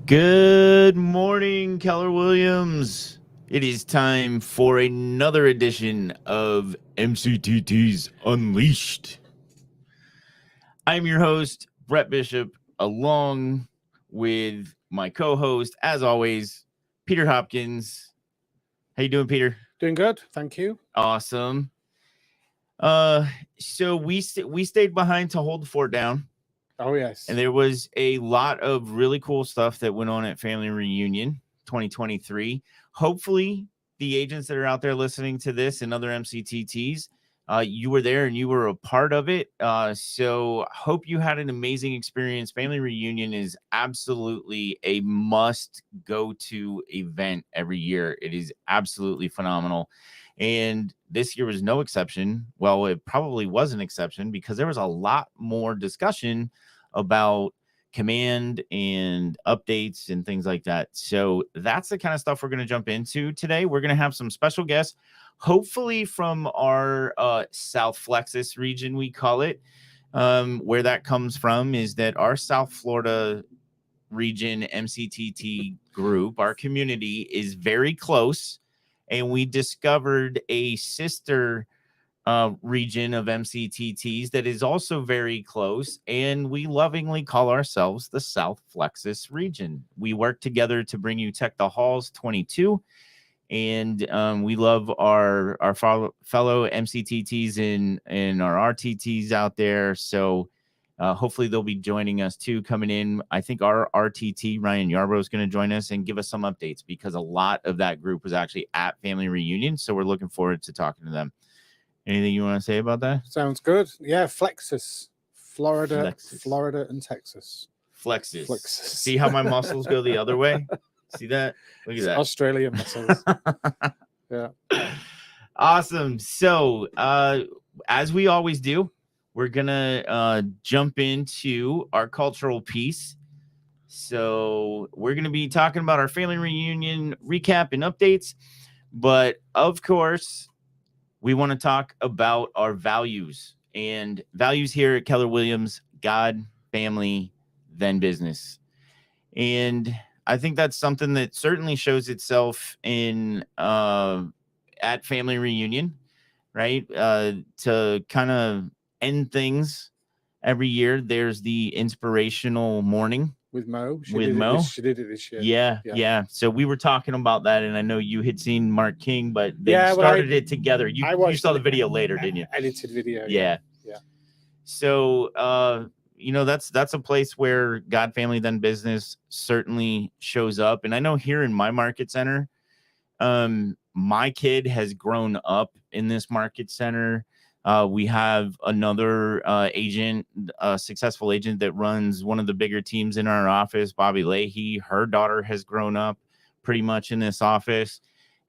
Good morning, Keller Williams. It is time for another edition of MCTTs Unleashed. I'm your host, Brett Bishop, along with my co-host, as always, Peter Hopkins. How you doing, Peter? Doing good, thank you. Awesome. So we stayed behind to hold the fort down. Oh, yes. And there was a lot of really cool stuff that went on at Family Reunion 2023. Hopefully, the agents that are out there listening to this and other MCTTs, you were there and you were a part of it. So hope you had an amazing experience. Family Reunion is absolutely a must-go-to event every year. It is absolutely phenomenal. And this year was no exception. Well, it probably was an exception because there was a lot more discussion about command and updates and things like that. So that's the kind of stuff we're going to jump into today. We're going to have some special guests, hopefully from our South Flexus region, we call it. Where that comes from is that our South Florida region MCTT group, our community, is very close. And we discovered a sister region of MCTTs that is also very close, and we lovingly call ourselves the South Flexus region. We work together to bring you Tech the Halls 22, and we love our fellow MCTTs and our RTTs out there. So hopefully they'll be joining us too, coming in. I think our RTT, Ryan Yarbrough, is going to join us and give us some updates because a lot of that group was actually at Family Reunion. So we're looking forward to talking to them. Anything you want to say about that? Sounds good. Yeah, Flexus, Florida, Flexus. Florida and Texas. Flexus. Flexus. See how my muscles go the other way? See that? Look at that. Australian muscles. Yeah. Awesome. So, as we always do, we're going to jump into our cultural piece. So, we're going to be talking about our Family Reunion recap and updates. But, of course, we want to talk about our values, and values here at Keller Williams: God, family, then business. And I think that's something that certainly shows itself in at Family Reunion, right? To kind of end things every year, there's the inspirational morning with Mo. She did it this year. Yeah. So we were talking about that, and I know you had seen Mark King, but they started it together. You saw the video later, didn't you? Edited video. Yeah. So that's a place where God, family, then business certainly shows up. And I know here in my market center, my kid has grown up in this market center. We have another agent, a successful agent that runs one of the bigger teams in our office, Bobby Leahy. Her daughter has grown up pretty much in this office.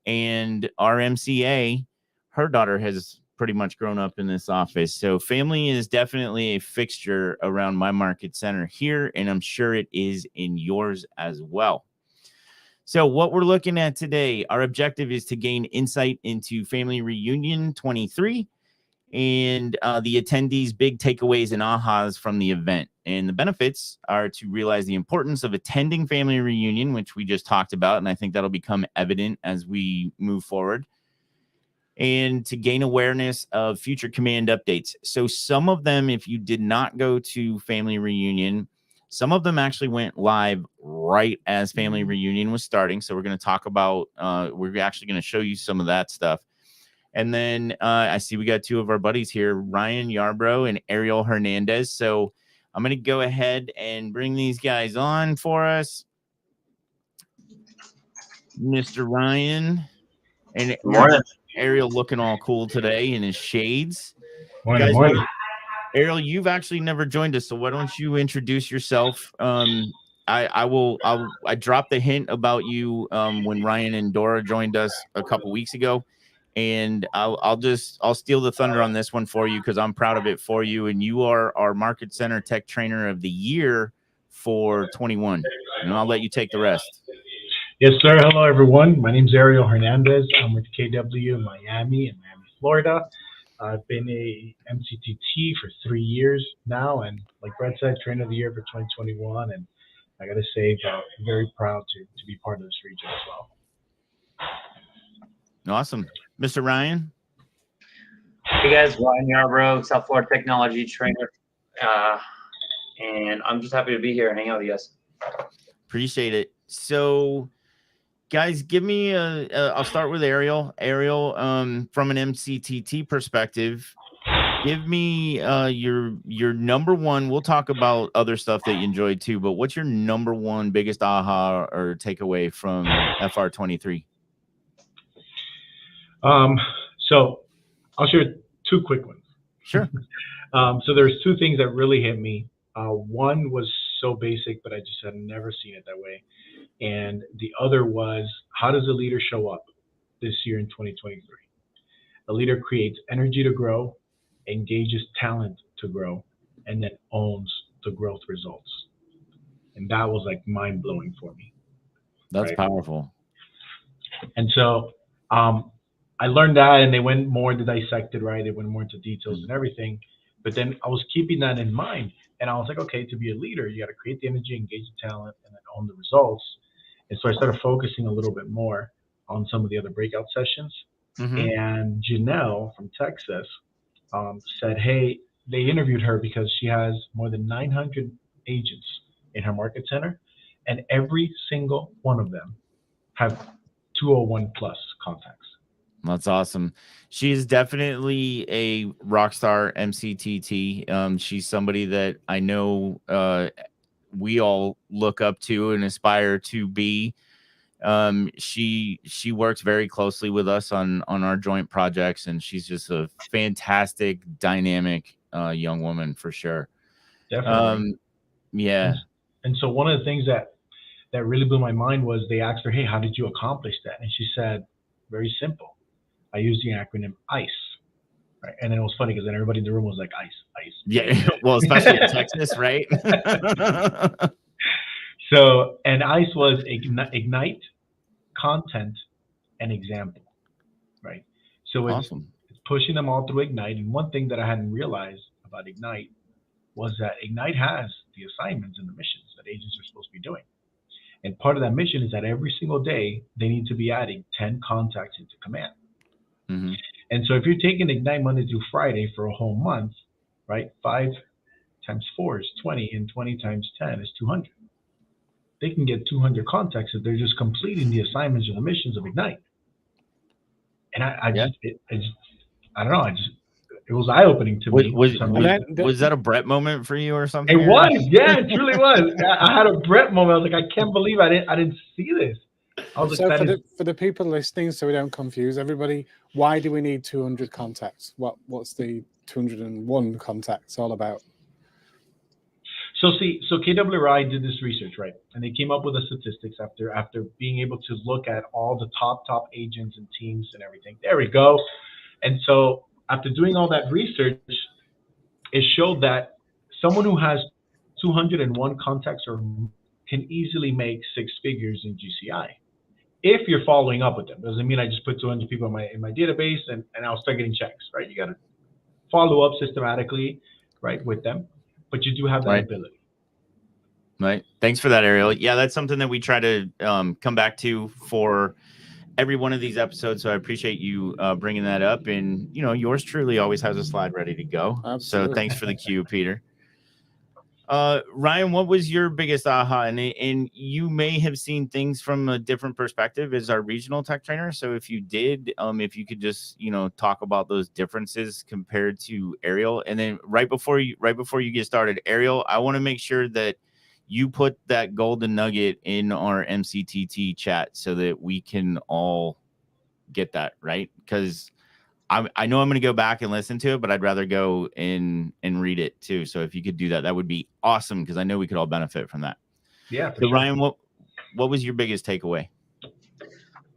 And our MCA, her daughter has pretty much grown up in this office. So family is definitely a fixture around my market center here, and I'm sure it is in yours as well. So what we're looking at today, our objective is to gain insight into Family Reunion 23 and the attendees' big takeaways and ahas from the event. And the benefits are to realize the importance of attending Family Reunion, which we just talked about, and I think that'll become evident as we move forward, and to gain awareness of future command updates. So some of them, if you did not go to Family Reunion, some of them actually went live right as Family Reunion was starting. So we're going to talk about, we're actually going to show you some of that stuff. And then I see we got two of our buddies here, Ryan Yarbrough and Ariel Hernandez. So I'm going to go ahead and bring these guys on for us. Mr. Ryan and Ariel looking all cool today in his shades. Morning. Ariel, you've actually never joined us, so why don't you introduce yourself? I dropped the hint about you when Ryan and Dora joined us a couple weeks ago. And I'll steal the thunder on this one for you because I'm proud of it for you. And you are our Market Center Tech Trainer of the Year for 21. And I'll let you take the rest. Yes, sir. Hello, everyone. My name is Ariel Hernandez. I'm with KW in Miami, Florida. I've been a MCTT for 3 years now. And like Brett said, Trainer of the Year for 2021. And I got to say, very proud to be part of this region as well. Awesome. Mr. Ryan? Hey guys, Ryan Yarbrough, South Florida technology trainer. And I'm just happy to be here and hang out with you guys. Appreciate it. So, guys, give me I'll start with Ariel. Ariel, from an MCTT perspective, give me your number one. We'll talk about other stuff that you enjoyed too, but what's your number one biggest aha or takeaway from FR23? So I'll share two quick ones. Sure. So there's two things that really hit me. One was so basic, but I just had never seen it that way. And the other was, how does a leader show up this year in 2023? A leader creates energy to grow, engages talent to grow, and then owns the growth results. And that was like mind blowing for me. That's powerful. And so I learned that, and they went more to dissect it, right? They went more into details and everything. But then I was keeping that in mind. And I was like, okay, to be a leader, you got to create the energy, engage the talent, and then own the results. And so I started focusing a little bit more on some of the other breakout sessions. And Jannel from Texas said, hey, they interviewed her because she has more than 900 agents in her market center, and every single one of them have 201 plus contacts. That's awesome. She is definitely a rock star MCTT. She's somebody that I know we all look up to and aspire to be. She works very closely with us on our joint projects, and she's just a fantastic, dynamic young woman for sure. Definitely. Yeah. And so one of the things that really blew my mind was they asked her, hey, how did you accomplish that? And she said, very simple. I use the acronym ICE, right? And then it was funny because then everybody in the room was like, ICE. Yeah, well, especially in Texas, right? So, and ICE was ignite, content, and example, right? So it's pushing them all through Ignite. And one thing that I hadn't realized about Ignite was that Ignite has the assignments and the missions that agents are supposed to be doing. And part of that mission is that every single day, they need to be adding 10 contacts into command. And so if you're taking Ignite Monday through Friday for a whole month, right, 5 times 4 is 20, and 20 times 10 is 200. They can get 200 contacts if they're just completing the assignments or the missions of Ignite. And I don't know, it was eye-opening to me. Was that a Brett moment for you or something? It was, yeah, it truly was. I had a Brett moment. I was like, I can't believe I didn't see this. I was so for the people listening, so we don't confuse everybody, why do we need 200 contacts? What's the 201 contacts all about? So KWRI did this research, right? And they came up with the statistics after being able to look at all the top agents and teams and everything. There we go. And so after doing all that research, it showed that someone who has 201 contacts or can easily make 6 figures in GCI. If you're following up with them. Doesn't mean I just put 200 people in my database and I'll start getting checks, right? You got to follow up systematically, right, with them. But you do have that ability. Right. Thanks for that, Ariel. Yeah, that's something that we try to come back to for every one of these episodes. So I appreciate you bringing that up. And, you know, yours truly always has a slide ready to go. Absolutely. So thanks for the cue, Peter. Ryan, what was your biggest aha? And you may have seen things from a different perspective as our regional tech trainer. So if you did, if you could just, you know, talk about those differences compared to Ariel. And then right before you get started, Ariel, I want to make sure that you put that golden nugget in our MCTT chat so that we can all get that, right? Because I know I'm going to go back and listen to it, but I'd rather go in and read it too. So if you could do that, that would be awesome, because I know we could all benefit from that. Yeah. So sure. Ryan, what was your biggest takeaway?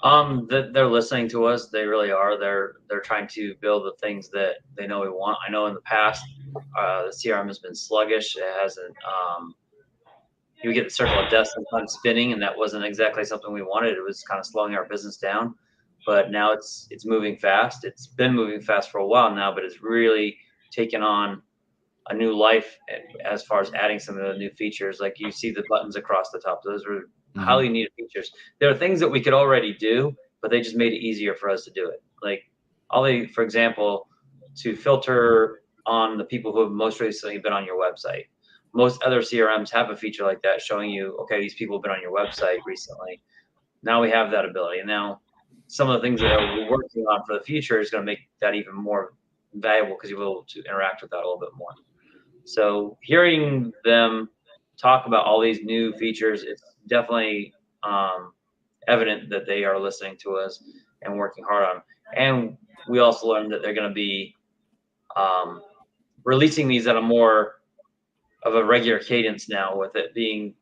They're listening to us. They really are. They're trying to build the things that they know we want. I know in the past, the CRM has been sluggish. It hasn't. You get the circle of death sometimes spinning, and that wasn't exactly something we wanted. It was kind of slowing our business down. But now it's moving fast. It's been moving fast for a while now, but it's really taken on a new life as far as adding some of the new features. Like you see the buttons across the top; those are highly needed features. There are things that we could already do, but they just made it easier for us to do it. Like for example, to filter on the people who have most recently been on your website. Most other CRMs have a feature like that showing you, okay, these people have been on your website recently. Now we have that ability. And now some of the things that we're working on for the future is going to make that even more valuable because you'll be able to interact with that a little bit more. So hearing them talk about all these new features, it's definitely evident that they are listening to us and working hard on them. And we also learned that they're going to be releasing these at a more of a regular cadence now, with it being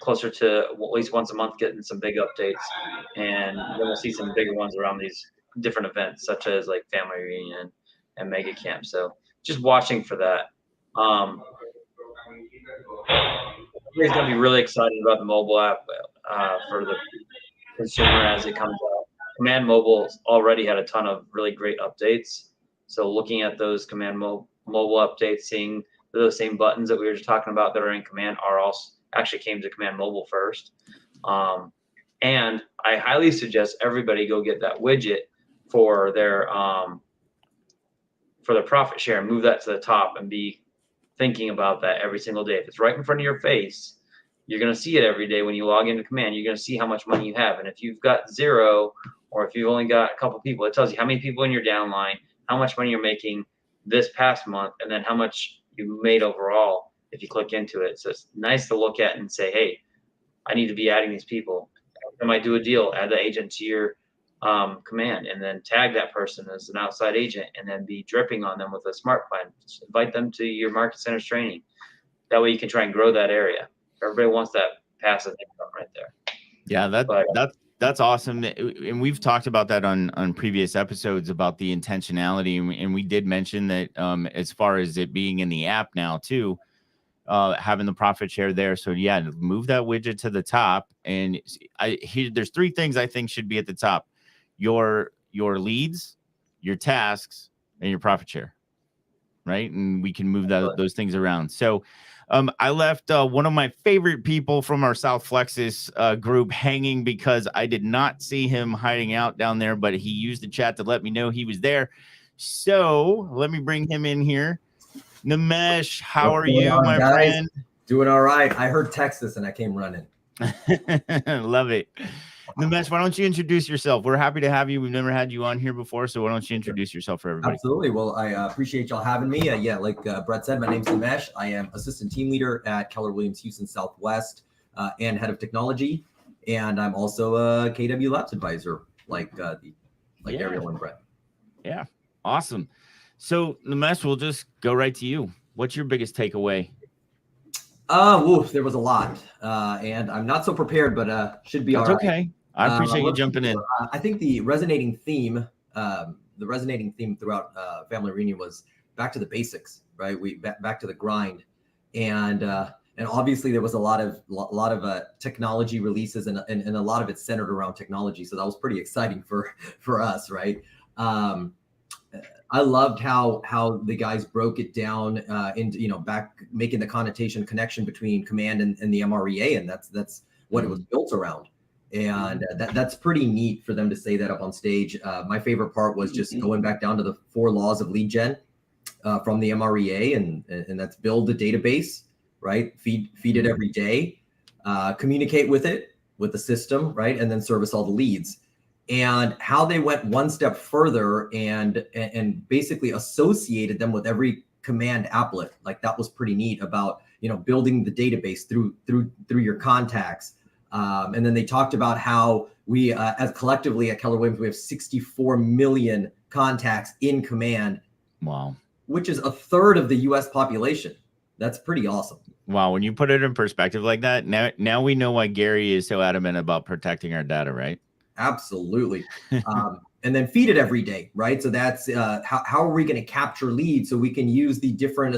closer to at least once a month, getting some big updates, and then we'll see some bigger ones around these different events, such as like family reunion and mega camp. So just watching for that. Everybody's gonna be really excited about the mobile app for the consumer as it comes out. Command Mobile already had a ton of really great updates. So looking at those Command Mobile updates, seeing those same buttons that we were just talking about that are in Command are also actually came to Command Mobile first. And I highly suggest everybody go get that widget for their profit share and move that to the top and be thinking about that every single day. If it's right in front of your face, you're going to see it every day when you log into Command. You're going to see how much money you have. And if you've got 0, or if you've only got a couple people, it tells you how many people in your downline, how much money you're making this past month, and then how much you made overall if you click into it. So it's nice to look at and say, hey, I need to be adding these people. I might do a deal, add the agent to your Command, and then tag that person as an outside agent, and then be dripping on them with a smart plan. Just invite them to your market centers training. That way you can try and grow that area. Everybody wants that passive income right there. Yeah, that's awesome. And we've talked about that on previous episodes about the intentionality. And we did mention that as far as it being in the app now too, having the profit share there. So yeah, move that widget to the top. And there's 3 things I think should be at the top: your leads, your tasks, and your profit share. Right. And we can move those things around. So I left one of my favorite people from our South Flexus group hanging because I did not see him hiding out down there, but he used the chat to let me know he was there. So let me bring him in here. Nimesh, how are you, my friend? Doing all right. I heard Texas and I came running. Love it. Nimesh, why don't you introduce yourself? We're happy to have you. We've never had you on here before, so why don't you introduce yourself for everybody? Absolutely. Well, I appreciate y'all having me. Like Brett said, my name's Nimesh. I am assistant team leader at Keller Williams Houston Southwest and head of technology. And I'm also a KW Labs advisor, like Ariel and Brett. Yeah, awesome. So Nimesh, we'll just go right to you. What's your biggest takeaway? There was a lot, and I'm not so prepared, but should be all right. Okay. I appreciate you jumping in. I think the resonating theme throughout Family Reunion was back to the basics, right? Back to the grind, and obviously there was a lot of technology releases, and a lot of it centered around technology. So that was pretty exciting for us, right? I loved how the guys broke it down into back making the connection between Command and the MREA, and that's what it was built around. And that's pretty neat for them to say that up on stage. My favorite part was just going back down to the 4 laws of lead gen from the MREA, and that's build a database, right? Feed it every day, communicate with the system, right? And then service all the leads. And how they went one step further and basically associated them with every Command applet. Like that was pretty neat about, building the database through your contacts. And then they talked about how we, as collectively at Keller Williams, we have 64 million contacts in Command. Wow. Which is a third of the US population. That's pretty awesome. Wow. When you put it in perspective like that, now we know why Gary is so adamant about protecting our data, right? Absolutely. And then feed it every day, right? So that's how are we going to capture leads so we can use the different,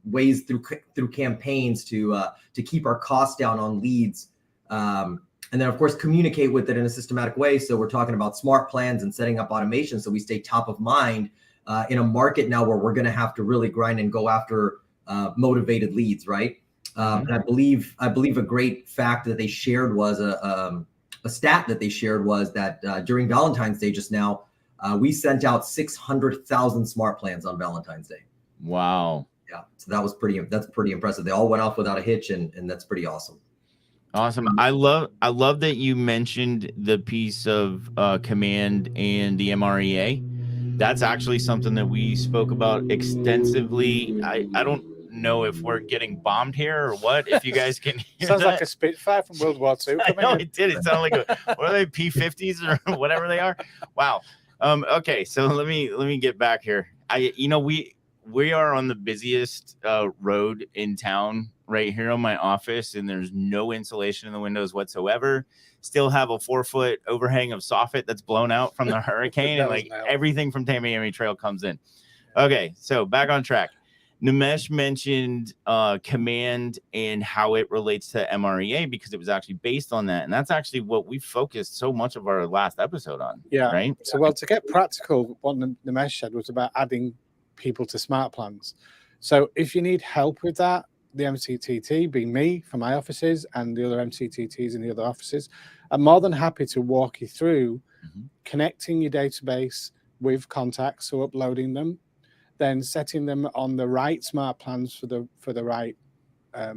ways through campaigns to keep our costs down on leads. And then of course, communicate with it in a systematic way. So we're talking about smart plans and setting up automation so we stay top of mind in a market now where we're going to have to really grind and go after motivated leads, right? And I believe a great fact that they shared was a stat that they shared was that during Valentine's Day just now, we sent out 600,000 smart plans on Valentine's Day. Wow. Yeah, so that's pretty impressive. They all went off without a hitch, and that's pretty awesome. Awesome. I love that you mentioned the piece of command and the MREA. That's actually something that we spoke about extensively. I don't know if we're getting bombed here or what. If you guys can hear Sounds that. like a Spitfire from World War II. I know it did. It sounded like what are they, P-50s or whatever they are? Wow. Okay, so let me get back here. We are on the busiest road in town right here on my office, and there's no insulation in the windows whatsoever. Still have a 4-foot overhang of soffit that's blown out from the hurricane, and like everything from Tamiami Trail comes in. Okay, so back on track. Nimesh mentioned command and how it relates to MREA because it was actually based on that, and that's actually what we focused so much of our last episode on. Yeah. Right. So, well, to get practical, what Nimesh said was about adding people to smart plans. So if you need help with that, the MCTT, being me for my offices and the other MCTTs in the other offices, I'm more than happy to walk you through connecting your database with contacts, so uploading them, then setting them on the right smart plans for the right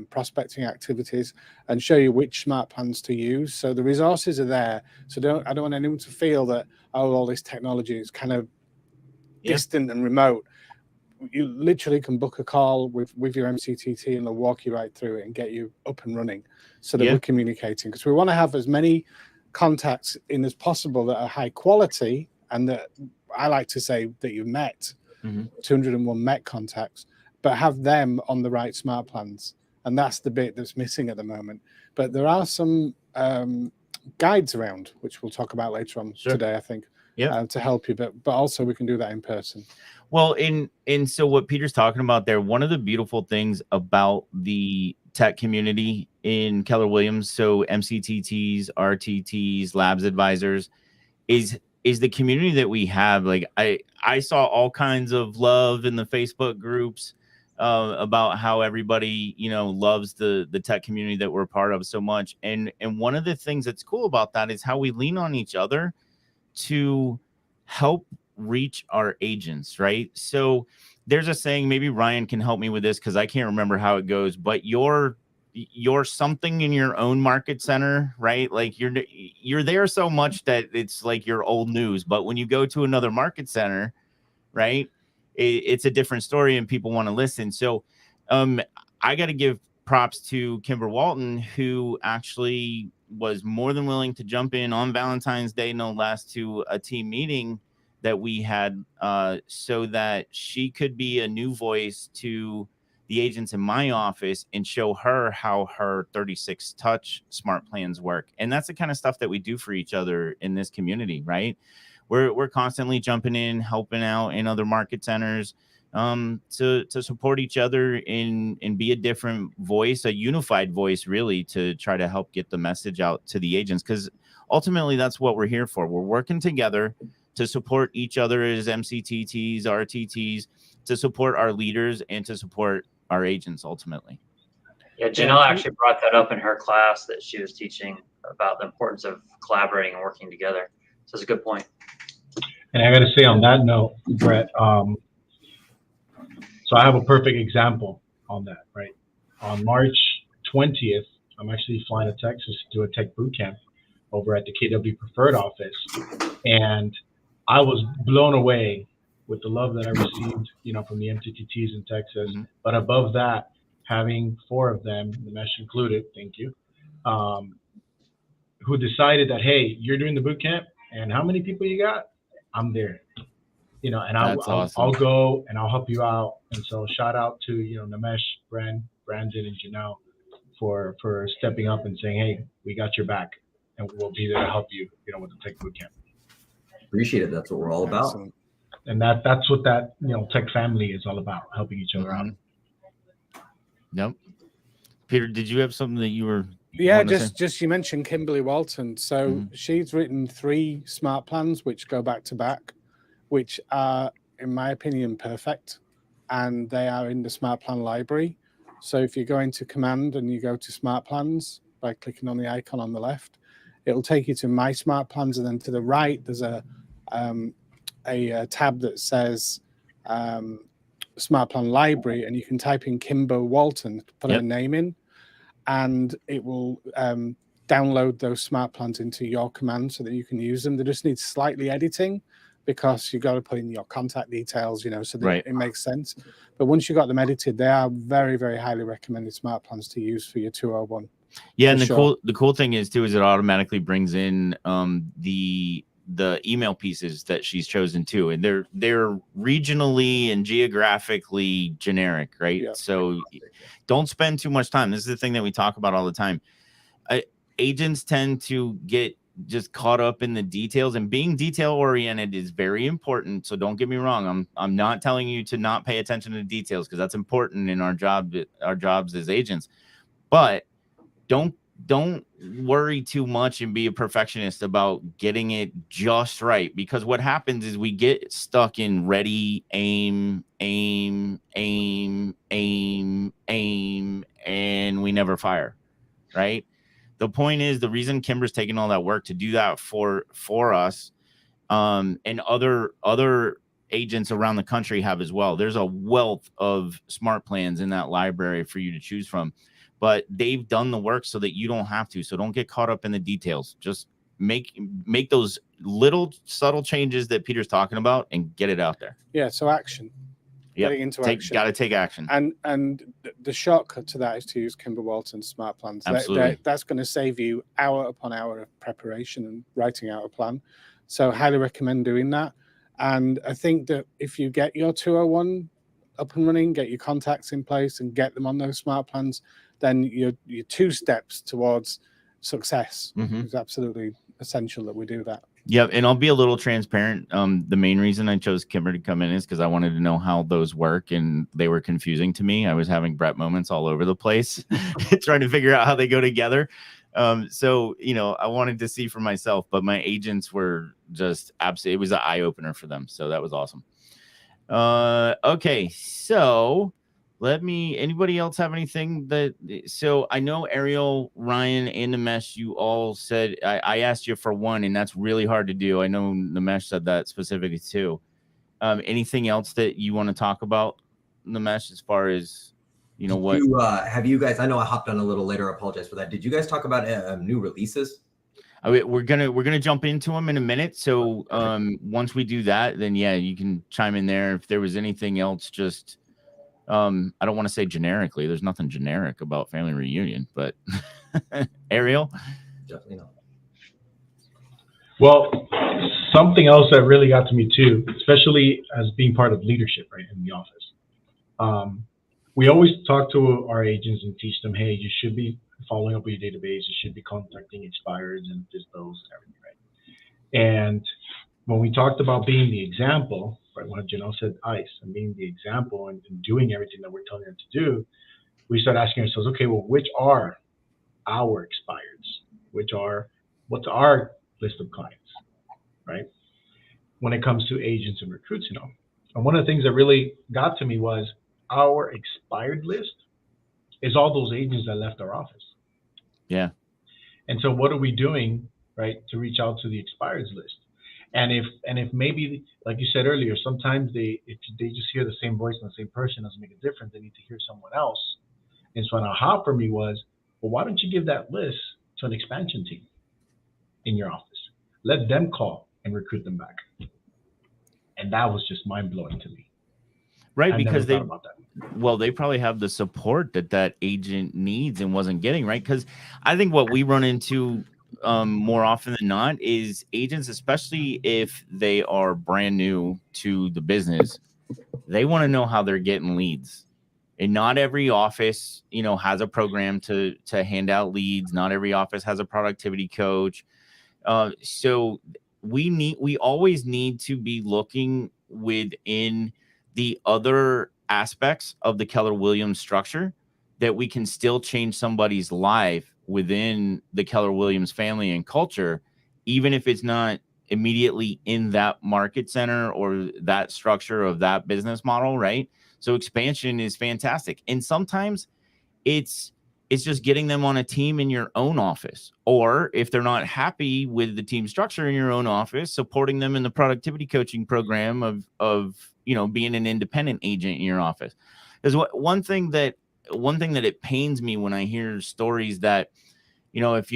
prospecting activities, and show you which smart plans to use. So the resources are there. So I don't want anyone to feel that all this technology is kind of distant and remote. You literally can book a call with your MCTT and they'll walk you right through it and get you up and running so that we're communicating, because we want to have as many contacts in as possible that are high quality, and that I like to say that you've met 201 met contacts, but have them on the right smart plans. And that's the bit that's missing at the moment. But there are some guides around, which we'll talk about later on today, I think, to help you. But also we can do that in person. Well, so what Peter's talking about there, one of the beautiful things about the tech community in Keller Williams, so MCTTs, RTTs, labs advisors, is the community that we have. Like I saw all kinds of love in the Facebook groups about how everybody, loves the tech community that we're part of so much. And one of the things that's cool about that is how we lean on each other to help reach our agents, right? So there's a saying, maybe Ryan can help me with this because I can't remember how it goes, but you're something in your own market center, right? Like you're there so much that it's like your old news, but when you go to another market center, right, it's a different story and people want to listen. So I got to give props to Kimber Walton, who actually was more than willing to jump in on Valentine's Day, no less, to a team meeting that we had so that she could be a new voice to the agents in my office and show her how her 36 touch smart plans work. And that's the kind of stuff that we do for each other in this community, right? We're constantly jumping in, helping out in other market centers to support each other and be a different voice, a unified voice, really, to try to help get the message out to the agents. Because ultimately, that's what we're here for. We're working together to support each other as MCTTs, RTTs, to support our leaders and to support our agents ultimately. Yeah, Jannel actually brought that up in her class that she was teaching about the importance of collaborating and working together. So it's a good point. And I got to say on that note, Brett, so I have a perfect example on that, right? On March 20th, I'm actually flying to Texas to do a tech boot camp over at the KW Preferred office. And I was blown away with the love that I received, from the MCTTs in Texas. But above that, having 4 of them, Nimesh included, thank you, who decided that, hey, you're doing the boot camp, and how many people you got? I'm there, and I'll go and I'll help you out. And so shout out to, Nimesh, Brandon, and Jannel for stepping up and saying, hey, we got your back, and we'll be there to help you, with the tech boot camp. Appreciate it. That's what we're all about. Excellent. And that's what that, tech family is all about, helping each other out. Yep. Peter, did you have something that you were? Yeah, just you mentioned Kimberly Walton. So she's written 3 smart plans which go back to back, which are in my opinion, perfect. And they are in the Smart Plan library. So if you go into Command and you go to Smart Plans by clicking on the icon on the left, it'll take you to My Smart Plans. And then to the right, there's a tab that says Smart Plan Library, and you can type in Kimber Walton, put a name in, and it will download those smart plans into your command so that you can use them. They just need slightly editing because you've got to put in your contact details, so that it makes sense. But once you've got them edited, they are very, very highly recommended smart plans to use for your 201. Yeah, and the cool thing is too is it automatically brings in the email pieces that she's chosen too, and they're regionally and geographically generic, right? Yeah. So don't spend too much time. This is the thing that we talk about all the time. Agents tend to get just caught up in the details, and being detail oriented is very important. So don't get me wrong. I'm not telling you to not pay attention to details, because that's important in our jobs as agents, but don't worry too much and be a perfectionist about getting it just right, because what happens is we get stuck in ready, aim, and we never fire, right? The point is, the reason Kimber's taking all that work to do that for us, and other agents around the country have as well. There's a wealth of smart plans in that library for you to choose from. But they've done the work so that you don't have to. So don't get caught up in the details. Just make those little subtle changes that Peter's talking about and get it out there. Yeah. So action. Getting into action. Got to take action. And the shortcut to that is to use Kimber Walton's smart plans. Absolutely. That's going to save you hour upon hour of preparation and writing out a plan. So highly recommend doing that. And I think that if you get your 201 up and running, get your contacts in place and get them on those smart plans, then you're 2 steps towards success. It's absolutely essential that we do that. Yeah, and I'll be a little transparent. The main reason I chose Kimber to come in is because I wanted to know how those work, and they were confusing to me. I was having Brett moments all over the place trying to figure out how they go together. So, I wanted to see for myself, but my agents were just absolutely, it was an eye-opener for them. So that was awesome. Okay, so anybody else have anything so I know Ariel, Ryan, and Nimesh, you all said, I asked you for one, and that's really hard to do. I know Nimesh said that specifically too. Anything else that you want to talk about, Nimesh, as far as, what? Have you guys, I know I hopped on a little later, I apologize for that. Did you guys talk about new releases? We're gonna jump into them in a minute. So once we do that, then yeah, you can chime in there. If there was anything else, just I don't want to say generically. There's nothing generic about Family Reunion, but Ariel? Definitely not. Well, something else that really got to me too, especially as being part of leadership, right, in the office. We always talk to our agents and teach them, hey, you should be following up with your database. You should be contacting expireds and dispos and everything, right? And when we talked about being the example, right, when Jannel said ICE and being the example and doing everything that we're telling them to do, we start asking ourselves, okay, well, which are our expireds? What's our list of clients, right? When it comes to agents and recruits, And one of the things that really got to me was our expired list is all those agents that left our office. Yeah. And so what are we doing, right, to reach out to the expireds list? And if maybe, like you said earlier, sometimes if they just hear the same voice and the same person doesn't make a difference, they need to hear someone else. And so an aha for me was, well, why don't you give that list to an expansion team in your office? Let them call and recruit them back. And that was just mind-blowing to me. Right, because they probably have the support that agent needs and wasn't getting, right? Because I think what we run into more often than not is agents, especially if they are brand new to the business, they want to know how they're getting leads. And not every office, has a program to hand out leads. Not every office has a productivity coach. So we always need to be looking within the other aspects of the Keller Williams structure that we can still change somebody's life within the Keller Williams family and culture, even if it's not immediately in that market center or that structure of that business model, right? So expansion is fantastic. And sometimes it's just getting them on a team in your own office, or if they're not happy with the team structure in your own office, supporting them in the productivity coaching program of being an independent agent in your office. Is one thing that it pains me when I hear stories that, if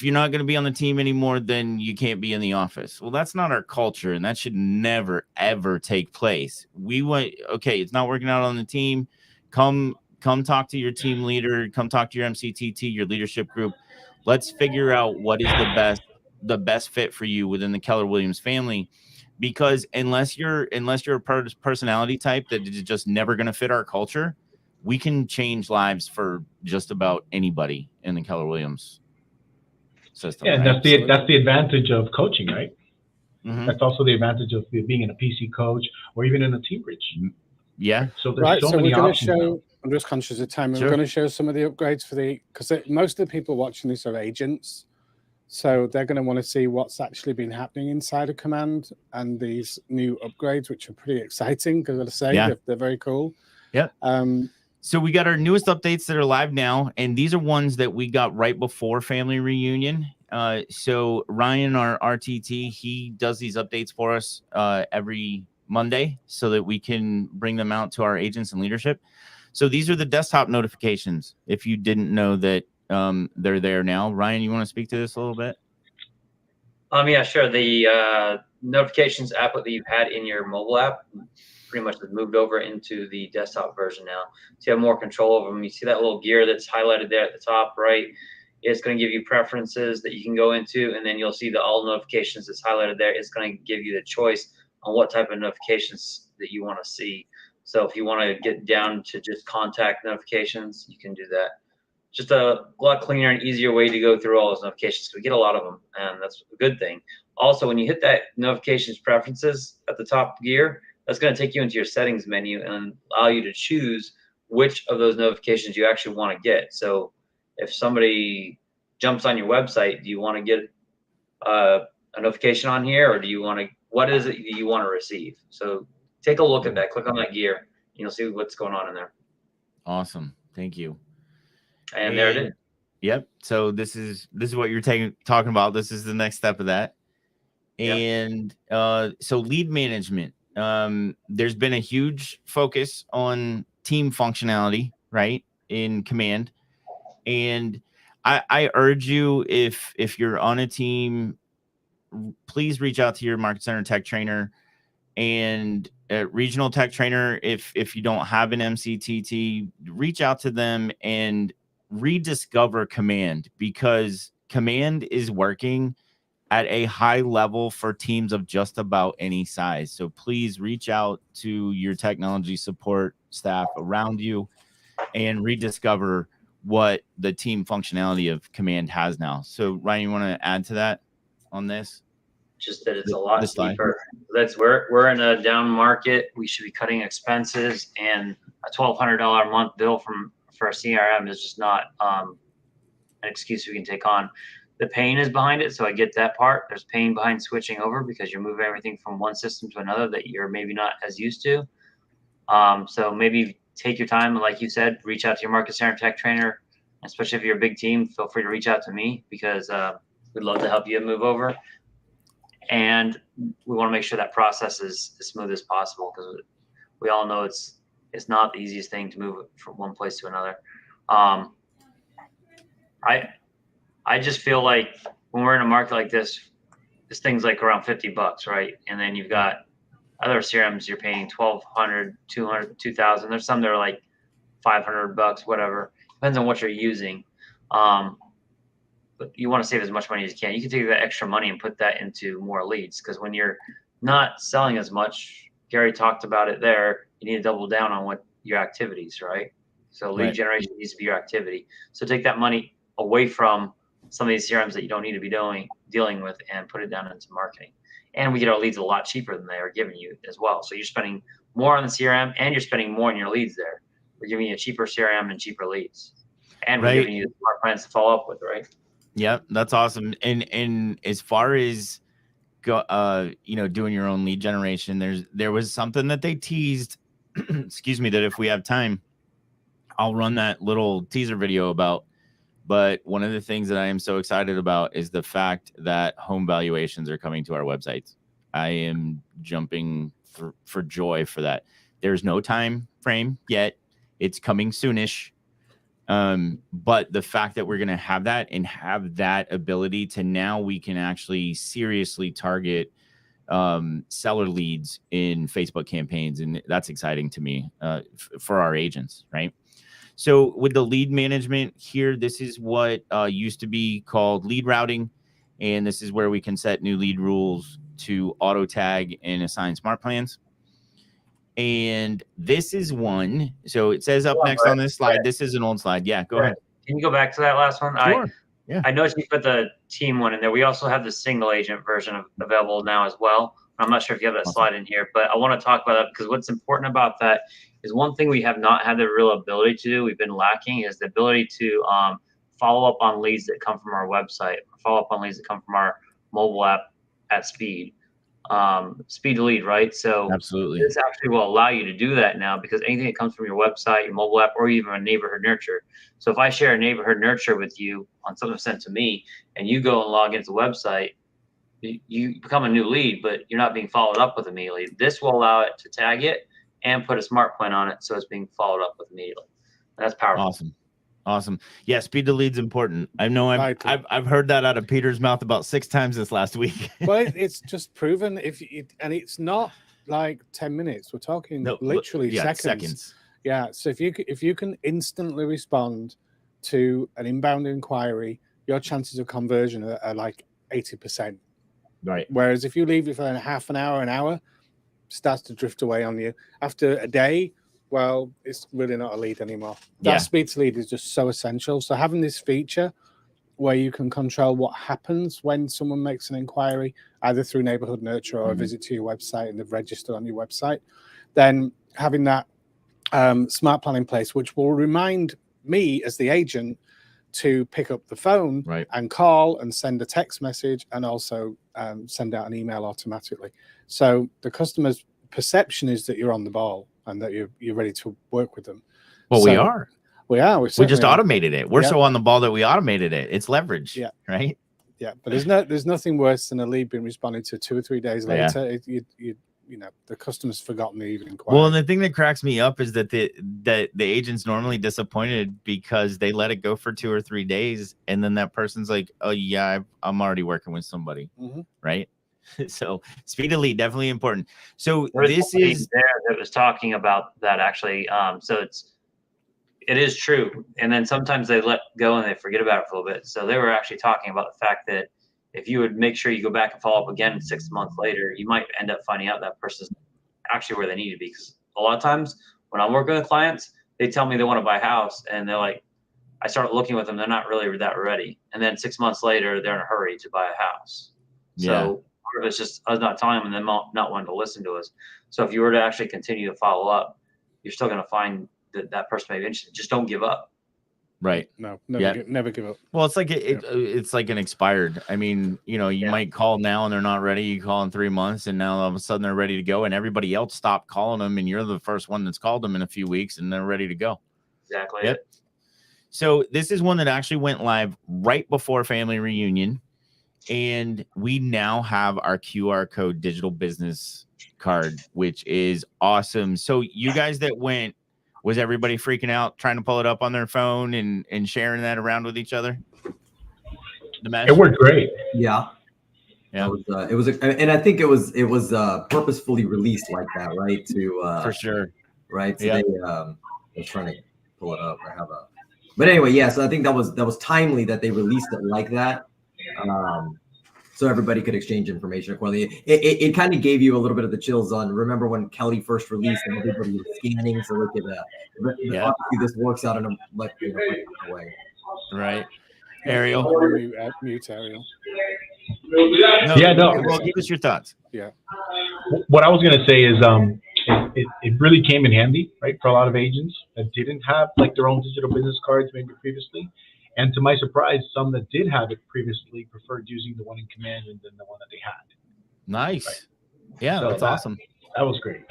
you're not going to be on the team anymore, then you can't be in the office. Well, that's not our culture, and that should never, ever take place. It's not working out on the team. Come talk to your team leader. Come talk to your MCTT, your leadership group. Let's figure out what is the best fit for you within the Keller Williams family. Because unless you're a personality type that is just never going to fit our culture, we can change lives for just about anybody in the Keller Williams system. Yeah, and right? that's the advantage of coaching, right? Mm-hmm. That's also the advantage of being in a PC coach or even in a team bridge. Yeah. So there's so many we're going to options. show. I'm just conscious of time. Sure. We're going to show some of the upgrades because most of the people watching this are agents, so they're going to want to see what's actually been happening inside of Command and these new upgrades, which are pretty exciting. I've got to say, they're very cool. Yeah. So we got our newest updates that are live now, and these are ones that we got right before family reunion. So Ryan, our RTT, he does these updates for us every Monday so that we can bring them out to our agents and leadership. So these are the desktop notifications. If you didn't know that they're there now. Ryan, you want to speak to this a little bit? Yeah, sure. The notifications app that you've had in your mobile app pretty much has moved over into the desktop version now. So you have more control over them. You see that little gear that's highlighted there at the top right? It's going to give you preferences that you can go into, and then you'll see the all notifications that's highlighted there. It's going to give you the choice on what type of notifications that you want to see. So if you want to get down to just contact notifications, you can do that. Just a lot cleaner and easier way to go through all those notifications. We get a lot of them, and that's a good thing. Also, when you hit that notifications preferences at the top gear, that's going to take you into your settings menu and allow you to choose which of those notifications you actually want to get. So if somebody jumps on your website, do you want to get a notification on here, or do you want to, what is it that you want to receive? So take a look at that, click on that gear, and you'll see what's going on in there. Awesome. Thank you. And there it is. Yep. So this is what you're talking about. This is the next step of that. And so lead management. There's been a huge focus on team functionality, right, in Command. And I urge you, if you're on a team, please reach out to your market center tech trainer and regional tech trainer. If you don't have an MCTT, reach out to them and rediscover Command, because Command is working at a high level for teams of just about any size. So please reach out to your technology support staff around you and rediscover what the team functionality of Command has now. So Ryan, you want to add to that on this? Just that it's a lot cheaper. We're in a down market. We should be cutting expenses, and a $1,200 a month bill for a CRM is just not an excuse we can take on. The pain is behind it, so I get that part. There's pain behind switching over because you're moving everything from one system to another that you're maybe not as used to. So maybe take your time, and like you said, reach out to your market center tech trainer. Especially if you're a big team, feel free to reach out to me, because we'd love to help you move over. And we want to make sure that process is as smooth as possible, because we all know it's not the easiest thing to move from one place to another. I just feel like when we're in a market like this thing's like around $50, right? And then you've got other CRMs you're paying $1,200, $200, $2,000. There's some that are like $500, whatever. Depends on what you're using. But you want to save as much money as you can. You can take that extra money and put that into more leads, because when you're not selling as much, Gary talked about it there, you need to double down on what your activities, right? So lead generation needs to be your activity. So take that money away from some of these CRMs that you don't need to be dealing with, and put it down into marketing. And we get our leads a lot cheaper than they are giving you as well. So you're spending more on the CRM, and you're spending more on your leads there. We're giving you a cheaper CRM and cheaper leads. And we're giving you the smart plans to follow up with, right? Yep, that's awesome. And as far as doing your own lead generation, there was something that they teased, excuse me, that if we have time, I'll run that little teaser video about. But one of the things that I am so excited about is the fact that home valuations are coming to our websites. I am jumping for joy for that. There's no time frame yet. It's coming soonish. But the fact that we're going to have that and have that ability to now we can actually seriously target seller leads in Facebook campaigns. And that's exciting to me for our agents, right? So with the lead management here, this is what used to be called lead routing. And this is where we can set new lead rules to auto tag and assign smart plans. And this is one. So it says up next on this slide. This is an old slide. Yeah, go ahead. Can you go back to that last one? Sure. I noticed you put the team one in there. We also have the single agent version available now as well. I'm not sure if you have that slide in here, but I want to talk about that because what's important about that is one thing we have not had the real ability to do, we've been lacking, is the ability to follow up on leads that come from our website, follow up on leads that come from our mobile app at speed. Speed to lead, right? So absolutely, this actually will allow you to do that now because anything that comes from your website, your mobile app, or even a neighborhood nurture. So if I share a neighborhood nurture with you on something sent to me, and you go and log into the website, you become a new lead, but you're not being followed up with immediately. This will allow it to tag it and put a smart plan on it, so it's being followed up with immediately. That's powerful. Awesome. Yeah, speed to lead's important. I know I've heard that out of Peter's mouth about 6 times this last week. Well, it's just proven and it's not like 10 minutes. We're talking literally seconds. Yeah. So if you can instantly respond to an inbound inquiry, your chances of conversion are like 80%. Right. Whereas if you leave it for half an hour, starts to drift away on you. After a day, well, it's really not a lead anymore. That speed to lead is just so essential. So having this feature where you can control what happens when someone makes an inquiry, either through neighborhood nurture or a visit to your website and they've registered on your website, then having that smart plan in place, which will remind me as the agent to pick up the phone and call and send a text message and also send out an email automatically. So the customer's perception is that you're on the ball and that you're ready to work with them. Well, we are. We are. We just automated it. We're so on the ball that we automated it. It's leverage. Yeah. Right. Yeah. But there's nothing worse than a lead being responded to 2 or 3 days later. The customer's forgotten the even inquiry. Well, and the thing that cracks me up is that the agent's normally disappointed because they let it go for 2 or 3 days, and then that person's like, "Oh yeah, I'm already working with somebody," right? So speed of lead definitely important. So this is there that was talking about that actually. So it is true, and then sometimes they let go and they forget about it for a little bit. So they were actually talking about the fact that if you would make sure you go back and follow up again 6 months later, you might end up finding out that person's actually where they need to be. Because a lot of times when I'm working with clients, they tell me they want to buy a house, and they're like, I start looking with them, they're not really that ready. And then 6 months later, they're in a hurry to buy a house. So part of it's just us not telling them and them not wanting to listen to us. So if you were to actually continue to follow up, you're still going to find that person may be interested. Just don't give up. Right. No, never give up. Well, it's like it's like an expired. I mean, you might call now and they're not ready. You call in 3 months and now all of a sudden they're ready to go, and everybody else stopped calling them, and you're the first one that's called them in a few weeks and they're ready to go. Exactly. Yep. So this is one that actually went live right before family reunion, and we now have our QR code digital business card, which is awesome. So you guys that went, was everybody freaking out trying to pull it up on their phone and sharing that around with each other? It worked great. Yeah. It was and I think it was purposefully released like that, right? To for sure. Right. So they I was trying to pull it up. But anyway, so I think that was timely that they released it like that. So everybody could exchange information accordingly. It kind of gave you a little bit of the chills on. Remember when Kelly first released and everybody was scanning, so they could. Obviously, this works out in a way. Right, Ariel. Mute Ariel. No. Well, give us your thoughts. Yeah. What I was gonna say is, it really came in handy, right, for a lot of agents that didn't have like their own digital business cards maybe previously. And to my surprise, some that did have it previously preferred using the one in command than the one that they had. Nice. Right. Yeah, So that's awesome. That was great.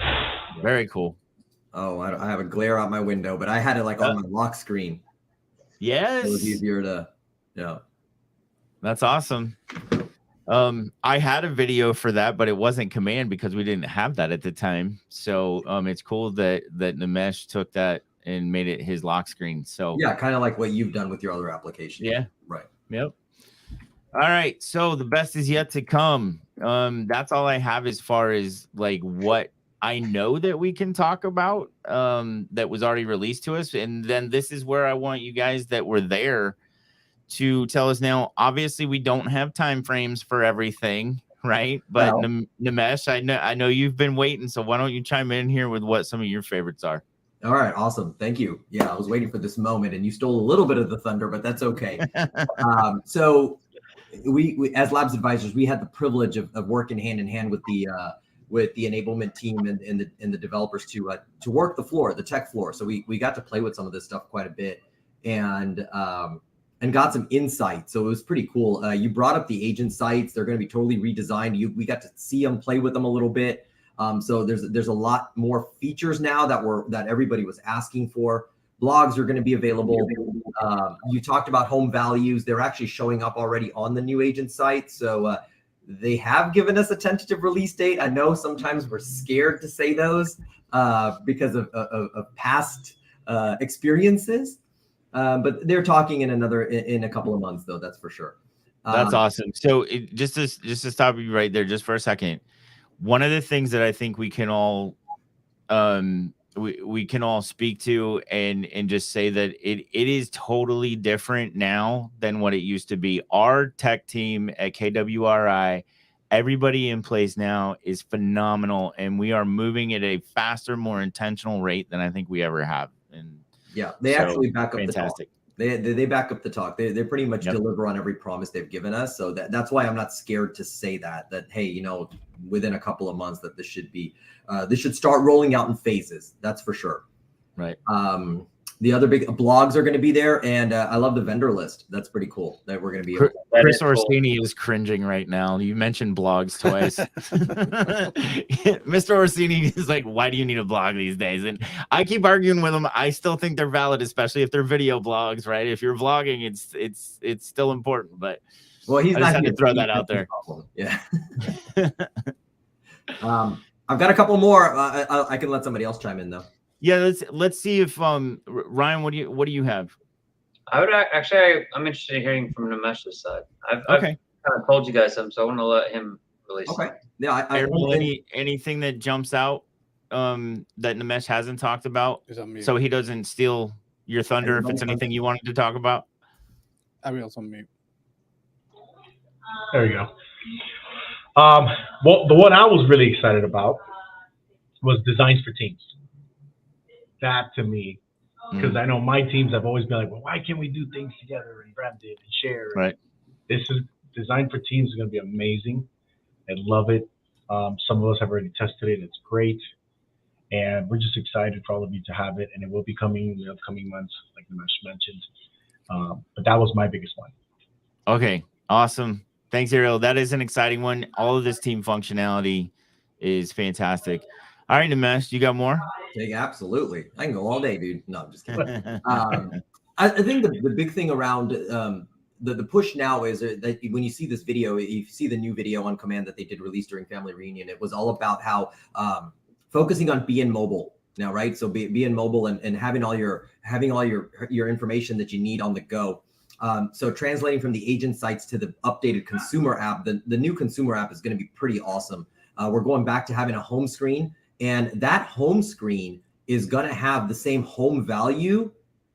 Very cool. Oh, I have a glare out my window, but I had it like on my lock screen. Yes. It was easier to, yeah. That's awesome. I had a video for that, but it wasn't command because we didn't have that at the time. So it's cool that Nimesh took that and made it his lock screen. So yeah, kind of like what you've done with your other application. Yeah. Right. Yep. All right. So the best is yet to come. That's all I have as far as like what I know that we can talk about that was already released to us. And then this is where I want you guys that were there to tell us now. Obviously, we don't have time frames for everything, right? But Well, Nimesh, I know you've been waiting, so why don't you chime in here with what some of your favorites are? All right, awesome. Thank you. Yeah, I was waiting for this moment, and you stole a little bit of the thunder, but that's okay. So we as labs advisors, we had the privilege of working hand in hand with the enablement team and the developers to work the floor, the tech floor. So we got to play with some of this stuff quite a bit, and got some insight. So it was pretty cool. You brought up the agent sites. They're going to be totally redesigned. We got to see them, play with them a little bit. So there's a lot more features now that everybody was asking for. Blogs are going to be available. You talked about home values. They're actually showing up already on the new agent site. So they have given us a tentative release date. I know sometimes we're scared to say those because of past experiences. But they're talking in a couple of months, though. That's for sure. That's awesome. So just to stop you right there, just for a second, one of the things that I think we can all we can all speak to and just say that it is totally different now than what it used to be. Our tech team at KWRI, everybody in place now is phenomenal, and we are moving at a faster, more intentional rate than I think we ever have. And yeah, they actually back up fantastic. The talk. They back up the talk. They pretty much deliver on every promise they've given us. So that's why I'm not scared to say that hey, within a couple of months that this should start rolling out in phases. That's for sure. Right. The other big blogs are going to be there, and I love the vendor list. That's pretty cool that we're going to be able to. Chris Orsini is cringing right now. You mentioned blogs twice. Mr. Orsini is like, why do you need a blog these days? And I keep arguing with him. I still think they're valid, especially if they're video blogs, right? If you're vlogging, it's still important. But well, he's not had to throw that out there. Yeah. I've got a couple more. I can let somebody else chime in though. Yeah, let's see if Ryan, what do you have? I would actually, I'm interested in hearing from Nimesh's side. I've kind of told you guys something, so I want to let him release. Okay. Yeah. Ariel, anything that jumps out that Nimesh hasn't talked about, so he doesn't steal your thunder. If it's anything you wanted to talk about, Ariel's on mute. There you go. Well, the one I was really excited about was designs for teams. That to me, because I know my teams have always been like, well, why can't we do things together and brand it and share? Right. This is design for teams is going to be amazing. I love it. Some of us have already tested it. It's great. And we're just excited for all of you to have it. And it will be coming in the upcoming months, like Nimesh mentioned. But that was my biggest one. Okay. Awesome. Thanks, Ariel. That is an exciting one. All of this team functionality is fantastic. All right, Nimesh, you got more? Yeah, absolutely. I can go all day, dude. No, I'm just kidding. I think the big thing around the push now is that when you see this video, you see the new video on command that they did release during family reunion. It was all about how focusing on being mobile now, right? So being mobile and having all your information that you need on the go. So translating from the agent sites to the updated consumer app, the new consumer app is going to be pretty awesome. We're going back to having a home screen, and that home screen is going to have the same home value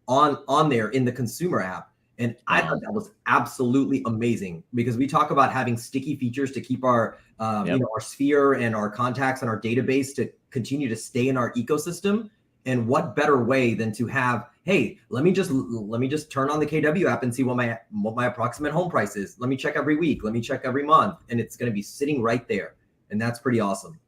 on there in the consumer app. And I thought that was absolutely amazing, because we talk about having sticky features to keep our our sphere and our contacts and our database to continue to stay in our ecosystem. And what better way than to have, hey, let me just turn on the KW app and see what my approximate home price is. Let me check every week. Let me check every month. And it's going to be sitting right there. And that's pretty awesome.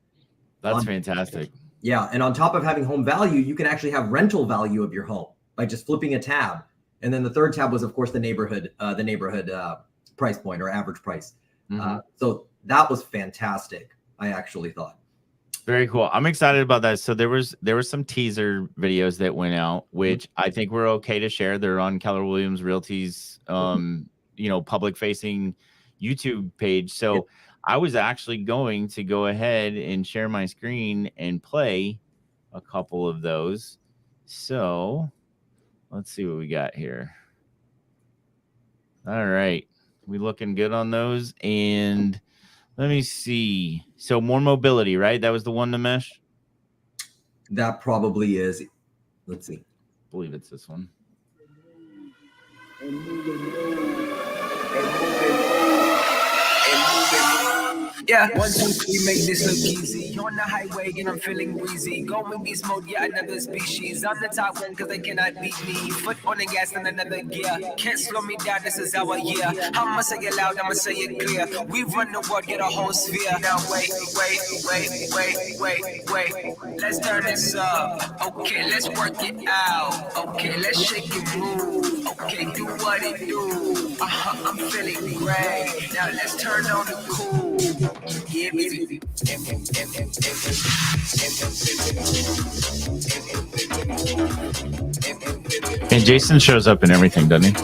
That's fantastic. Yeah. And on top of having home value, you can actually have rental value of your home by just flipping a tab. And then the third tab was, of course, the neighborhood price point or average price. So that was fantastic, I actually thought. Very cool. I'm excited about that. So there was some teaser videos that went out, which I think we're okay to share. They're on Keller Williams Realty's public facing YouTube page. So I was actually going to go ahead and share my screen and play a couple of those. So let's see what we got here. All right. We looking good on those. And let me see. So more mobility, right? That was the one, Nimesh? That probably is. Let's see. I believe it's this one. Yeah, 1, 2, 3, make this look easy. On the highway and I'm feeling wheezy. Going beast mode, yeah, another species. I'm the top one cause they cannot beat me. Foot on the gas and another gear. Can't slow me down, this is our year. I'ma say it loud, I'ma say it clear. We run the world, get a whole sphere. Now wait. Let's turn this up. Okay, let's work it out. Okay, let's shake it, move. Okay, do what it do. I'm feeling great. Now let's turn on the cool. Yeah, baby. And Jason shows up in everything, doesn't he?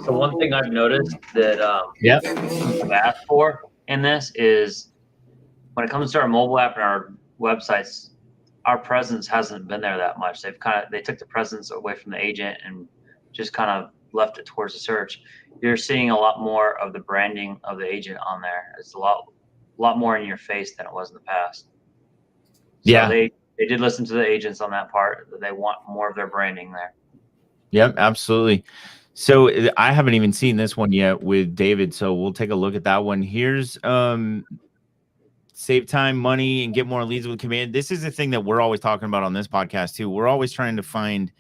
So one thing I've noticed that I've asked for in this is when it comes to our mobile app and our websites, our presence hasn't been there that much. They took the presence away from the agent and just kind of left it towards the search. You're seeing a lot more of the branding of the agent on there. It's a lot more in your face than it was in the past. So they did listen to the agents on that part. That they want more of their branding there. Yep, absolutely. So I haven't even seen this one yet with David. So we'll take a look at that one. Here's save time, money, and get more leads with Command. This is the thing that we're always talking about on this podcast too. We're always trying to find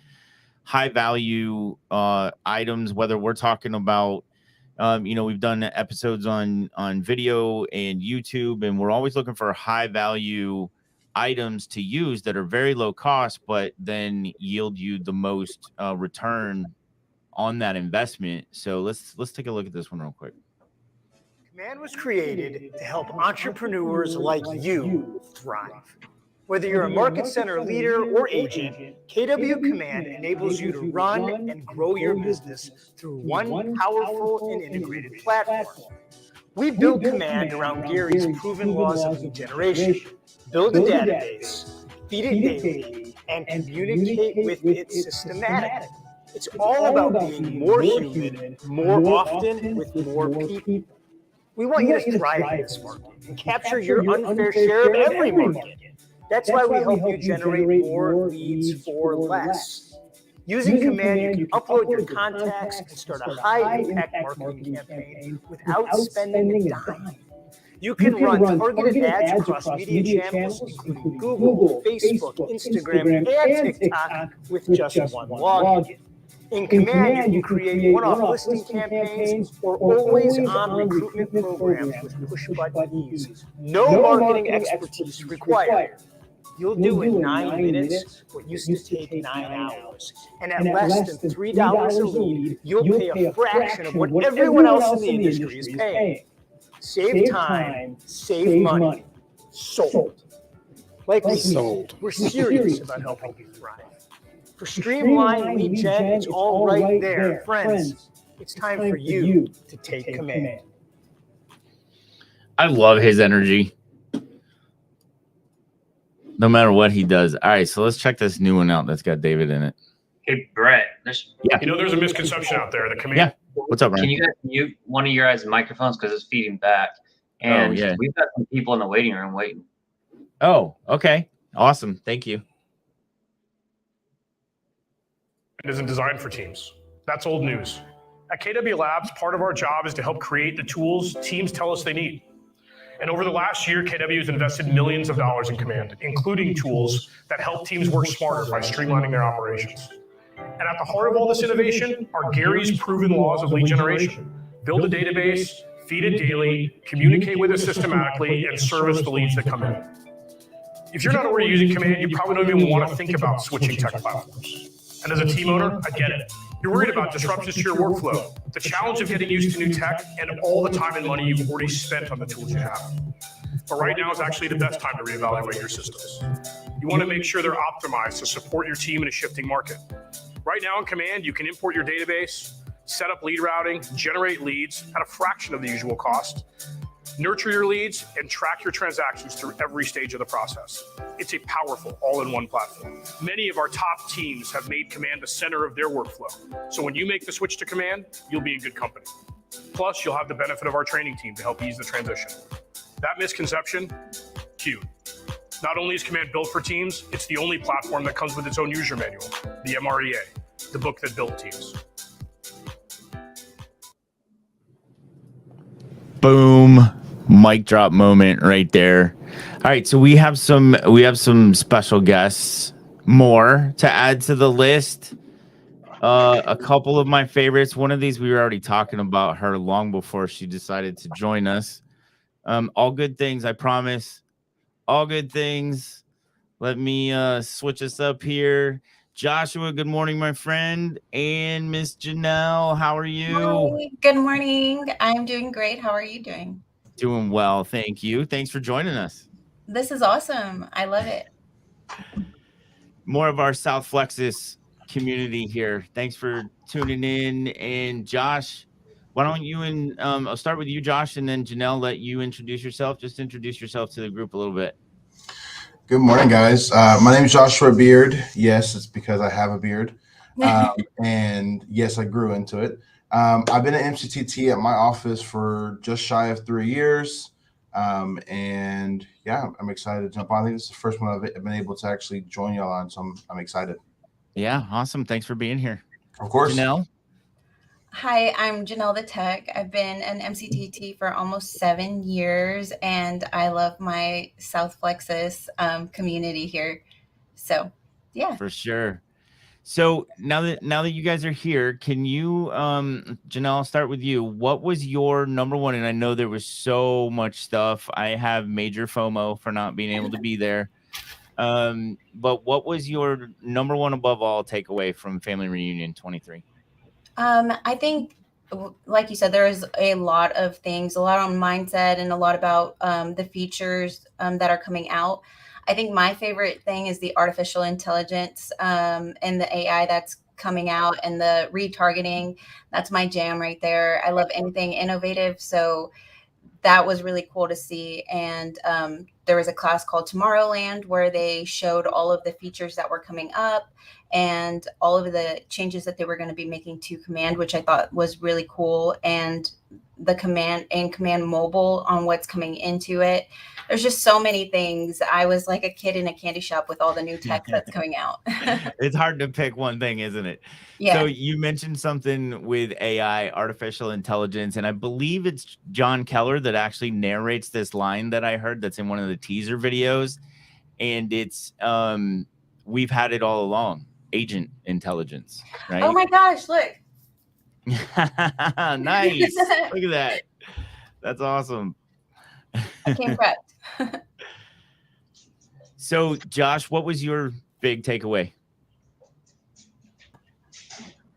high value items, whether we're talking about, we've done episodes on video and YouTube, and we're always looking for high value items to use that are very low cost, but then yield you the most return on that investment. So let's take a look at this one real quick. Command was created to help entrepreneurs like you thrive. Whether you're a market center leader or agent, KW Command enables you to run and grow your business through one powerful and integrated platform. We build Command around Gary's proven laws of lead generation. Build a database, feed it daily, and communicate with it systematically. It's all about being more human, more often, with more people. We want you to thrive in this market and capture your unfair share of every market. That's why we help you generate more leads for less. Using Command, you can upload your contacts and start a high-impact marketing campaign without spending a dime. You can run targeted ads across media channels, including Google, Facebook, Instagram, and TikTok with just one login. In Command, you can create one-off listing campaigns or always-on recruitment programs with push-button ease. No marketing expertise required. You'll do in 9 minutes what used to take 9 hours. And at less than $3 a lead, you'll pay a fraction of what everyone else in the industry is paying. Save time, save money. Sold. Like we said, we're serious about helping you thrive. For streamlined lead gen, it's all right there. Friends, it's time for you to take command. I love his energy. No matter what he does. All right, so let's check this new one out that's got David in it. Hey, Brett. There's a misconception out there. The Command. Yeah. What's up, Ryan? Can you guys mute one of your guys' microphones because it's feeding back? And we've got some people in the waiting room waiting. Oh, okay. Awesome. Thank you. It isn't designed for teams. That's old news. At KW Labs, part of our job is to help create the tools teams tell us they need. And over the last year, KW has invested millions of dollars in Command, including tools that help teams work smarter by streamlining their operations. And at the heart of all this innovation are Gary's proven laws of lead generation. Build a database, feed it daily, communicate with it systematically, and service the leads that come in. If you're not already using Command, you probably don't even want to think about switching tech platforms. And as a team owner, I get it. You're worried about disruptions to your workflow, the challenge of getting used to new tech, and all the time and money you've already spent on the tools you have. But right now is actually the best time to reevaluate your systems. You want to make sure they're optimized to support your team in a shifting market. Right now in Command, you can import your database, set up lead routing, generate leads at a fraction of the usual cost, nurture your leads, and track your transactions through every stage of the process. It's a powerful all-in-one platform. Many of our top teams have made Command the center of their workflow. So when you make the switch to Command, you'll be in good company. Plus, you'll have the benefit of our training team to help ease the transition. That misconception, cute. Not only is Command built for teams, it's the only platform that comes with its own user manual, the MREA, the book that built teams. Boom. Mic drop moment right there. All right, so we have some special guests more to add to the list. A couple of my favorites. One of these we were already talking about her long before she decided to join us. All good things, I promise. All good things. Let me switch us up here. Joshua, good morning, my friend. And Miss Jannel, how are you? Hi, good morning. I'm doing great. How are you doing? Doing well, thank you. Thanks for joining us. This is awesome. I love it. More of our South Flexus community here. Thanks for tuning in. And Josh, why don't you and I'll start with you, Josh, and then Jannel, let you introduce yourself. Just introduce yourself to the group a little bit. Good morning, guys. My name is Joshua Beard. Yes, it's because I have a beard. And yes, I grew into it. I've been at MCTT at my office for just shy of 3 years. And yeah, I'm excited to jump on. I think this is the first one I've been able to actually join y'all on, so I'm excited. Yeah, awesome. Thanks for being here. Of course. Jannel? Hi, I'm Jannel the Tech. I've been an MCTT for almost 7 years, and I love my South Flexus community here. So, yeah. For sure. So now that you guys are here, can you, Jannel, I'll start with you. What was your number one? And I know there was so much stuff. I have major FOMO for not being able to be there. But what was your number one above all takeaway from Family Reunion 23? I think, like you said, there is a lot of things, a lot on mindset and a lot about the features that are coming out. I think my favorite thing is the artificial intelligence and the AI that's coming out and the retargeting. That's my jam right there. I love anything innovative. So that was really cool to see. And there was a class called Tomorrowland where they showed all of the features that were coming up and all of the changes that they were going to be making to Command, which I thought was really cool. And the Command and Command Mobile on what's coming into it. There's just so many things. I was like a kid in a candy shop with all the new tech that's coming out. It's hard to pick one thing, isn't it? Yeah. So you mentioned something with AI, artificial intelligence, and I believe it's John Keller that actually narrates this line that I heard that's in one of the teaser videos. And it's, we've had it all along, agent intelligence, right? Oh my gosh, look. Nice. Look at that. That's awesome. I came prepped. So, Josh, what was your big takeaway?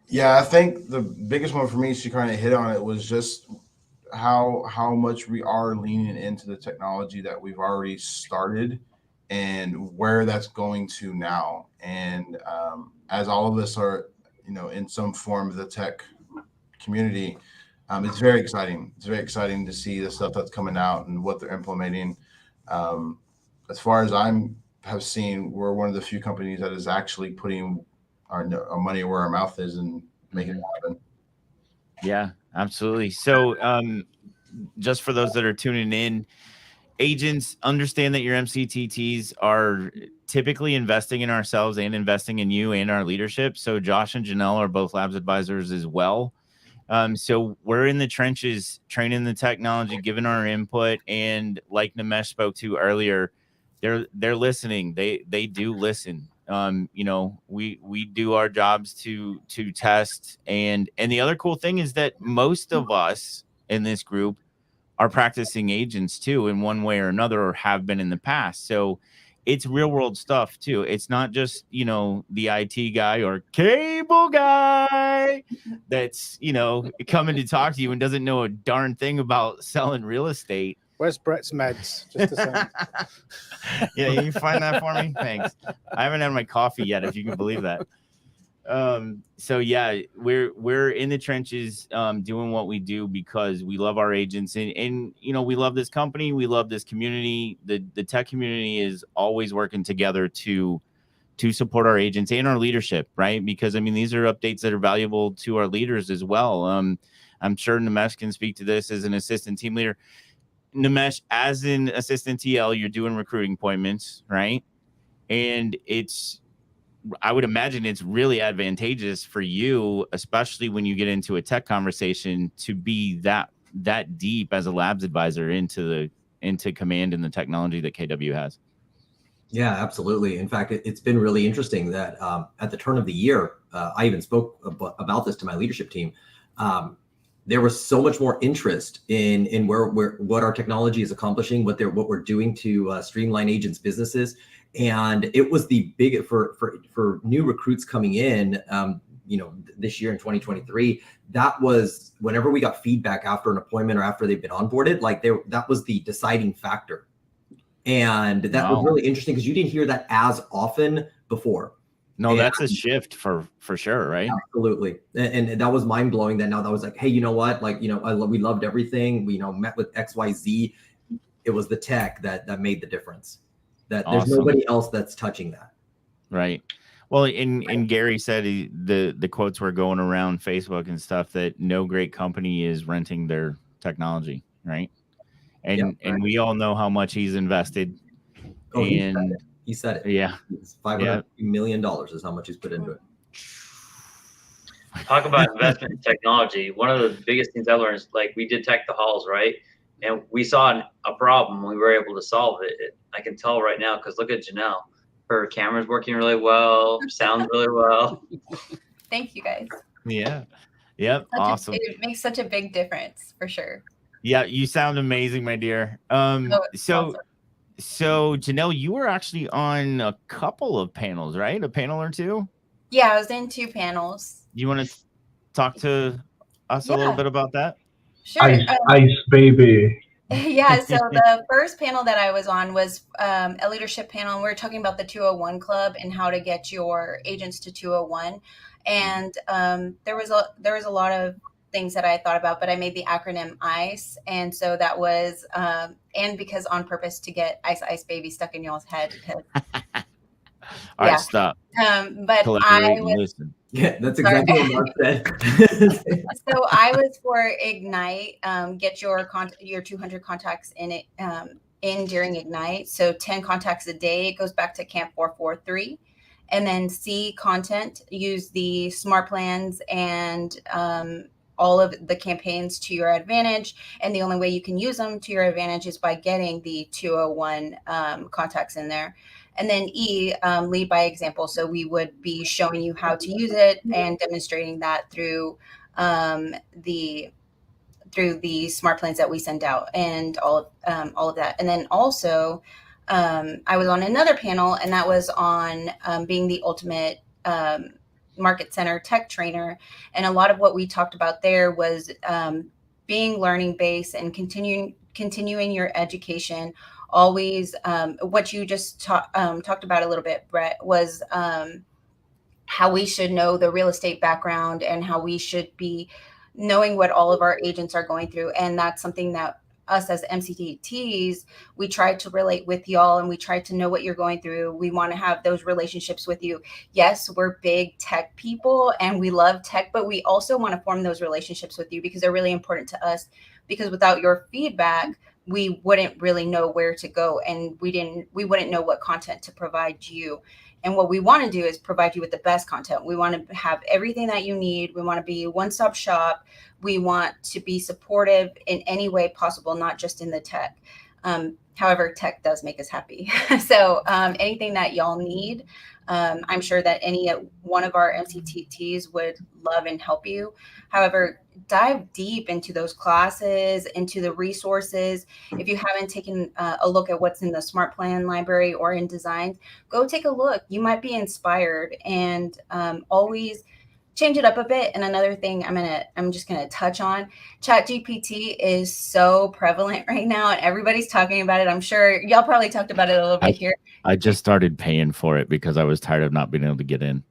Yeah, I think the biggest one for me, she kind of hit on it, was just how much we are leaning into the technology that we've already started and where that's going to now. And as all of us are, in some form of the tech community, it's very exciting. It's very exciting to see the stuff that's coming out and what they're implementing. As far as have seen, we're one of the few companies that is actually putting our money where our mouth is and making it happen. Yeah, absolutely. So just for those that are tuning in, agents, understand that your MCTTs are typically investing in ourselves and investing in you and our leadership. So Josh and Jannel are both labs advisors as well. So we're in the trenches, training the technology, giving our input, and like Nimesh spoke to earlier, they're listening. They do listen. You know, we do our jobs to test, and the other cool thing is that most of us in this group are practicing agents too, in one way or another, or have been in the past. So it's real world stuff too. It's not just, you know, the IT guy or cable guy that's, you know, coming to talk to you and doesn't know a darn thing about selling real estate. Where's Brett's meds? Just a second. Yeah, you find that for me? Thanks. I haven't had my coffee yet, if you can believe that. So yeah, we're in the trenches, doing what we do because we love our agents, and you know, we love this company, we love this community. The tech community is always working together to support our agents and our leadership, right? Because I mean, these are updates that are valuable to our leaders as well. I'm sure Nimesh can speak to this as an assistant team leader. Nimesh, as an assistant TL, you're doing recruiting appointments, right? And I would imagine it's really advantageous for you, especially when you get into a tech conversation, to be that deep as a labs advisor into command and the technology that KW has. Yeah, absolutely. In fact, it's been really interesting that at the turn of the year, I even spoke about this to my leadership team. There was so much more interest in what our technology is accomplishing, what we're doing to streamline agents' businesses. And it was the big for new recruits coming in, you know, this year in 2023. That was whenever we got feedback after an appointment or after they've been onboarded, like that was the deciding factor. And that was really interesting because you didn't hear that as often before. No, that's a shift for sure, right? Absolutely. And that was mind blowing that now that was like, hey, you know what? Like, you know, we loved everything. We, you know, met with XYZ. It was the tech that made the difference. That there's nobody else that's touching that. Right. Well, and Gary said the quotes were going around Facebook and stuff that no great company is renting their technology, right? And we all know how much he's invested. Oh, and he said it. Yeah. $500 million is how much he's put into it. Talk about investment in technology. One of the biggest things I learned is, like, we did tech the halls, right? And we saw a problem. We were able to solve it. I can tell right now because look at Jannel. Her camera's working really well. Sounds really well. Thank you, guys. Yeah. Yep. Awesome. It makes such a big difference for sure. Yeah, you sound amazing, my dear. So Jannel, you were actually on a couple of panels, right? A panel or two? Yeah, I was in 2 panels. You want to talk to us a little bit about that? Sure. Ice, baby. Yeah, so the first panel that I was on was a leadership panel, and we were talking about the 201 Club and how to get your agents to 201. And there was a lot of things that I thought about, but I made the acronym ICE, and so that was and because on purpose to get Ice Baby stuck in y'all's head. All right, stop. But I was. Yeah, that's exactly what Mark said. So I was for Ignite. Get your 200 contacts in it in during Ignite. So 10 contacts a day. It goes back to Camp 443. And then C, content. Use the smart plans and all of the campaigns to your advantage. And the only way you can use them to your advantage is by getting the 201 contacts in there. And then E, lead by example. So we would be showing you how to use it and demonstrating that through the smart plans that we send out and all of that. And then also, I was on another panel, and that was on being the ultimate market center tech trainer. And a lot of what we talked about there was being learning based and continuing your education. Always, what you just talked about a little bit, Brett, was how we should know the real estate background and how we should be knowing what all of our agents are going through. And that's something that us as MCTTs, we try to relate with y'all, and we try to know what you're going through. We want to have those relationships with you. Yes, we're big tech people and we love tech, but we also want to form those relationships with you because they're really important to us, because without your feedback, we wouldn't really know where to go, and we wouldn't know what content to provide you. And what we want to do is provide you with the best content. We want to have everything that you need. We want to be one-stop shop. We want to be supportive in any way possible, not just in the tech. However, tech does make us happy. So anything that y'all need, I'm sure that any one of our MCTTs would love and help you. However, dive deep into those classes, into the resources. If you haven't taken a look at what's in the Smart Plan library or in design, go take a look. You might be inspired, and always change it up a bit. And another thing I'm just gonna touch on, ChatGPT is so prevalent right now, and everybody's talking about it. I'm sure y'all probably talked about it a little bit here. I just started paying for it because I was tired of not being able to get in.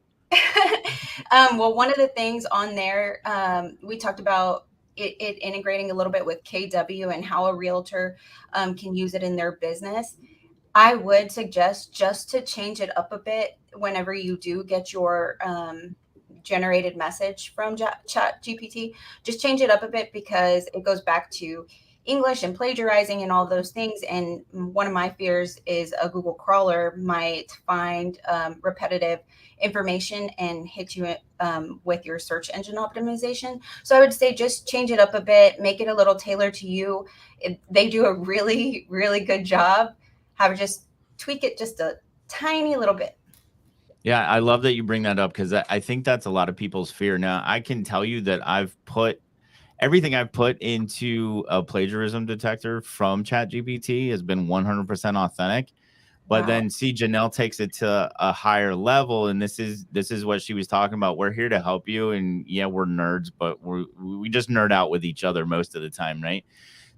Well, one of the things on there, we talked about it integrating a little bit with KW and how a realtor can use it in their business. I would suggest just to change it up a bit whenever you do get your generated message from ChatGPT. Just change it up a bit, because it goes back to English and plagiarizing and all those things. And one of my fears is a Google crawler might find repetitive information and hit you with your search engine optimization. So I would say just change it up a bit, make it a little tailored to you. They do a really, really good job. Just tweak it just a tiny little bit. Yeah, I love that you bring that up, because I think that's a lot of people's fear. Now, I can tell you that I've put everything I've put into a plagiarism detector from ChatGPT has been 100% authentic. But Wow. then see, Jannel takes it to a higher level, and this is what she was talking about. We're here to help you, and yeah, we're nerds, but we just nerd out with each other most of the time, right?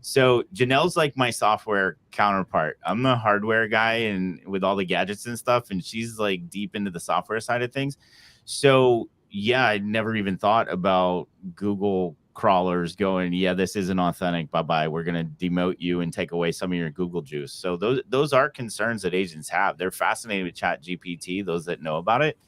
So Jannel's like my software counterpart. I'm the hardware guy and with all the gadgets and stuff, and she's like deep into the software side of things. So yeah, I never even thought about Google crawlers going, yeah, this isn't authentic. Bye-bye. We're going to demote you and take away some of your Google juice. So those are concerns that agents have. They're fascinated with ChatGPT, those that know about it,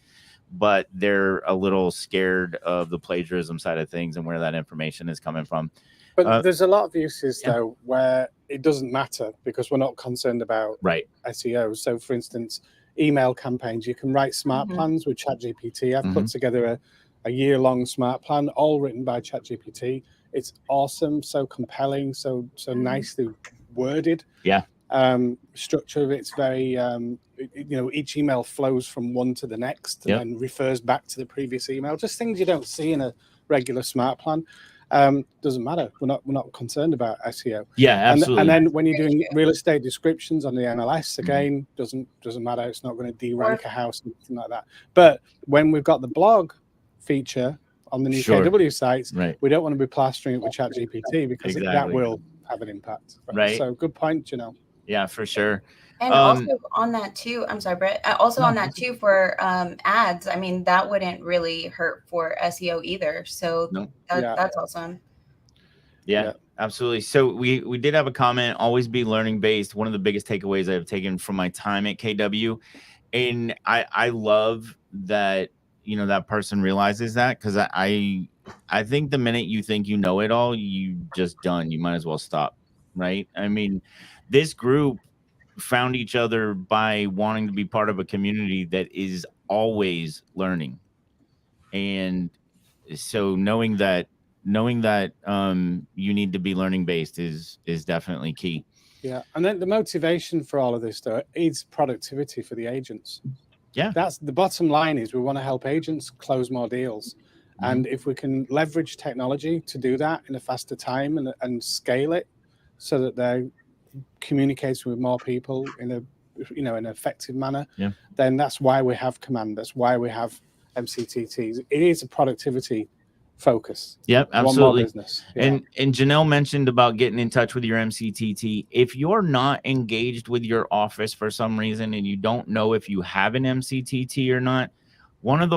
but they're a little scared of the plagiarism side of things and where that information is coming from. But there's a lot of uses, though, where it doesn't matter because we're not concerned about SEO. So, for instance, email campaigns, you can write smart plans with ChatGPT. I've put together a year-long smart plan, all written by ChatGPT. It's awesome, so compelling, so nicely worded. Yeah. Structure of it's very, each email flows from one to the next and then refers back to the previous email. Just things you don't see in a regular smart plan. Doesn't matter. We're not concerned about SEO. Yeah, absolutely. And then when you're doing real estate descriptions on the MLS, again, doesn't matter. It's not going to de-rank a house and anything like that. But when we've got the blog feature on the new KW sites, we don't want to be plastering it with ChatGPT because that will have an impact. Right. So good point, Jannel. Yeah, for sure. And also on that too, I'm sorry, Brett. Also on that too for ads, I mean, that wouldn't really hurt for SEO either. So that's awesome. Yeah, absolutely. So we did have a comment, always be learning based. One of the biggest takeaways I've taken from my time at KW. And I love that, that person realizes that, because I think the minute you think you know it all, you just done. You might as well stop. Right. I mean, this group found each other by wanting to be part of a community that is always learning. And so knowing that you need to be learning based is definitely key. Yeah. And then the motivation for all of this, though, is productivity for the agents. Yeah. That's the bottom line, is we want to help agents close more deals. And if we can leverage technology to do that in a faster time and scale it so that they're communicating with more people in an effective manner, then that's why we have Command. That's why we have MCTTs. It is a productivity focus. Yep, absolutely. One more business. Yeah. And Jannel mentioned about getting in touch with your MCTT. If you're not engaged with your office for some reason and you don't know if you have an MCTT or not, one of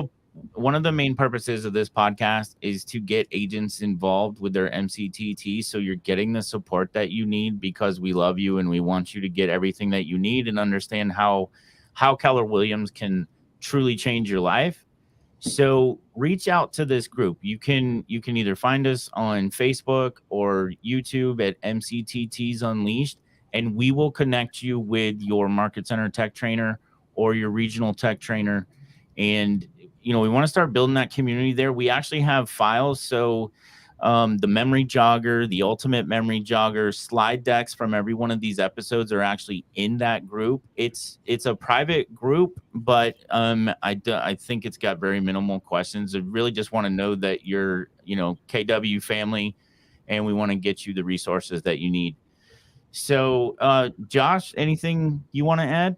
the main purposes of this podcast is to get agents involved with their MCTT, so you're getting the support that you need, because we love you and we want you to get everything that you need and understand how Keller Williams can truly change your life. So reach out to this group. You can either find us on Facebook or YouTube at MCTTs Unleashed, and we will connect you with your market center tech trainer or your regional tech trainer. And we want to start building that community there. We actually have files. So the memory jogger, the ultimate memory jogger, slide decks from every one of these episodes are actually in that group. It's a private group, but I think it's got very minimal questions. I really just want to know that you're KW family, and we want to get you the resources that you need. So Josh, anything you want to add?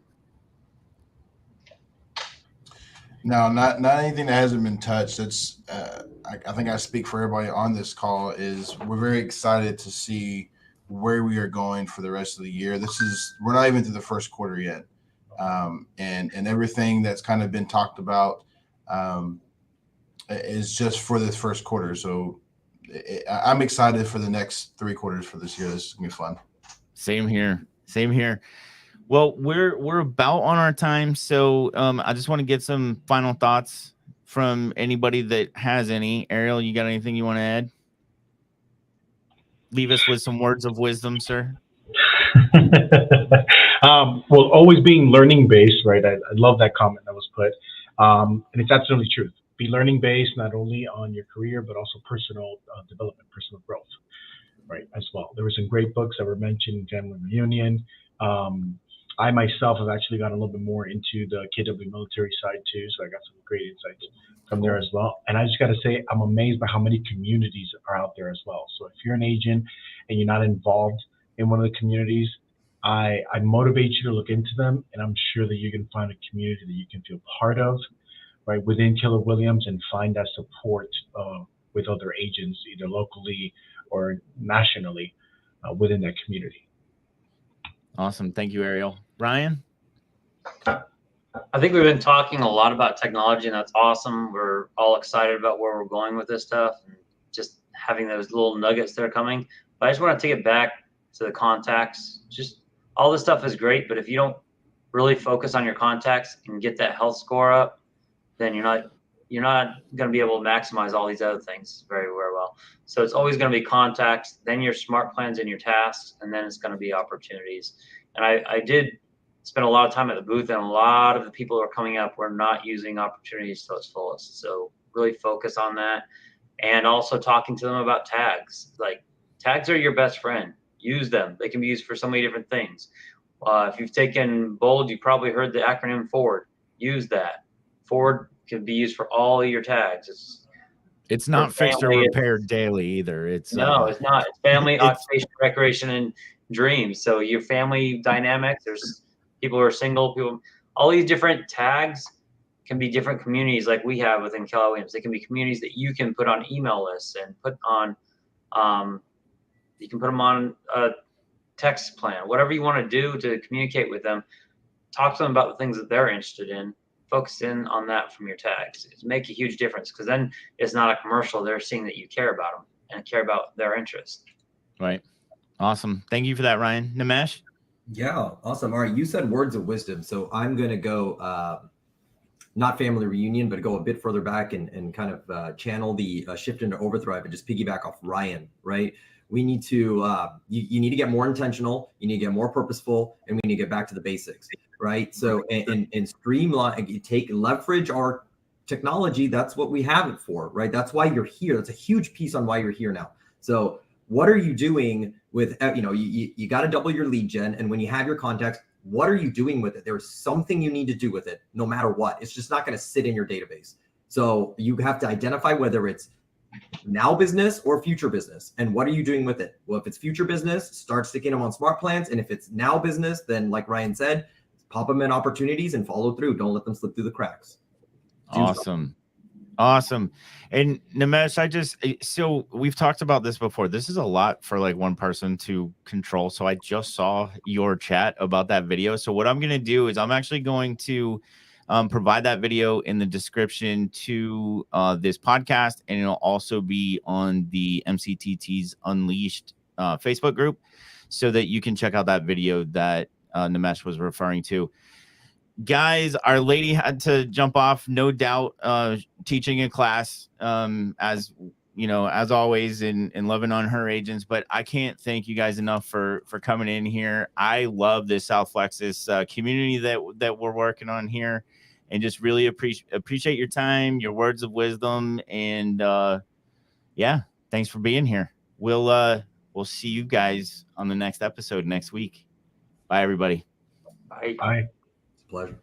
No, not anything that hasn't been touched. It's I think I speak for everybody on this call. Is we're very excited to see where we are going for the rest of the year. We're not even through the first quarter yet, and everything that's kind of been talked about is just for this first quarter. So I'm excited for the next 3 quarters for this year. This is gonna be fun. Same here. Well, we're about on our time, so I just want to get some final thoughts from anybody that has any. Ariel, you got anything you want to add? Leave us with some words of wisdom, sir. Well, always being learning based, right? I love that comment that was put, and it's absolutely true. Be learning based not only on your career but also personal development, personal growth, right? As well. There were some great books that were mentioned in Jannel Reunion. I myself have actually gotten a little bit more into the KW military side too, so I got some great insights from there as well. And I just got to say, I'm amazed by how many communities are out there as well. So if you're an agent and you're not involved in one of the communities, I motivate you to look into them, and I'm sure that you can find a community that you can feel part of, right, within Keller Williams, and find that support with other agents, either locally or nationally within that community. Awesome. Thank you, Ariel. Ryan? I think we've been talking a lot about technology, and that's awesome. We're all excited about where we're going with this stuff and just having those little nuggets that are coming. But I just want to take it back to the contacts. Just all this stuff is great, but if you don't really focus on your contacts and get that health score up, then you're not going to be able to maximize all these other things very, very well. So it's always going to be contacts, then your smart plans and your tasks, and then it's going to be opportunities. And I did spend a lot of time at the booth, and a lot of the people who are coming up were not using opportunities to its fullest. So really focus on that, and also talking to them about tags. Like, tags are your best friend. Use them. They can be used for so many different things. If you've taken BOLD, you probably heard the acronym FORWARD. Use that. FORWARD can be used for all of your tags. It's not fixed or repaired daily either. It's it's not. It's family, occupation, recreation, and dreams. So your family dynamics, there's people who are single, people, all these different tags can be different communities like we have within Keller Williams. They can be communities that you can put on email lists and put on, you can put them on a text plan, whatever you want to do to communicate with them. Talk to them about the things that they're interested in. Focus in on that from your tags. It's make a huge difference, because then it's not a commercial. They're seeing that you care about them and care about their interest. Right. Awesome. Thank you for that, Ryan. Nimesh? Yeah, awesome. All right, you said words of wisdom, so I'm going to go not family reunion, but go a bit further back and kind of channel the shift into overthrive and just piggyback off Ryan, right? We need to, you need to get more intentional, you need to get more purposeful, and we need to get back to the basics, right? So, and streamline, leverage our technology. That's what we have it for, right? That's why you're here. That's a huge piece on why you're here now. So what are you doing with, you got to double your lead gen. And when you have your contacts, what are you doing with it? There's something you need to do with it, no matter what. It's just not going to sit in your database. So you have to identify whether it's now business or future business, and what are you doing with it? Well, if it's future business, start sticking them on smart plans. And if it's now business, then like Ryan said, pop them in opportunities and follow through. Don't let them slip through the cracks. Awesome. And Nimesh, so we've talked about this before. This is a lot for like one person to control. So I just saw your chat about that video. So what I'm going to do is I'm actually going to provide that video in the description to this podcast, and it'll also be on the MCTTs Unleashed Facebook group, so that you can check out that video that Nimesh was referring to. guys, our lady had to jump off, no doubt, teaching a class, as you know, as always, in loving on her agents. But I can't thank you guys enough for coming in here. I love this South Flexus community that we're working on here, and just really appreciate your time, your words of wisdom, and yeah, thanks for being here. We'll see you guys on the next episode next week. Bye, everybody. Bye. Bye. It's a pleasure.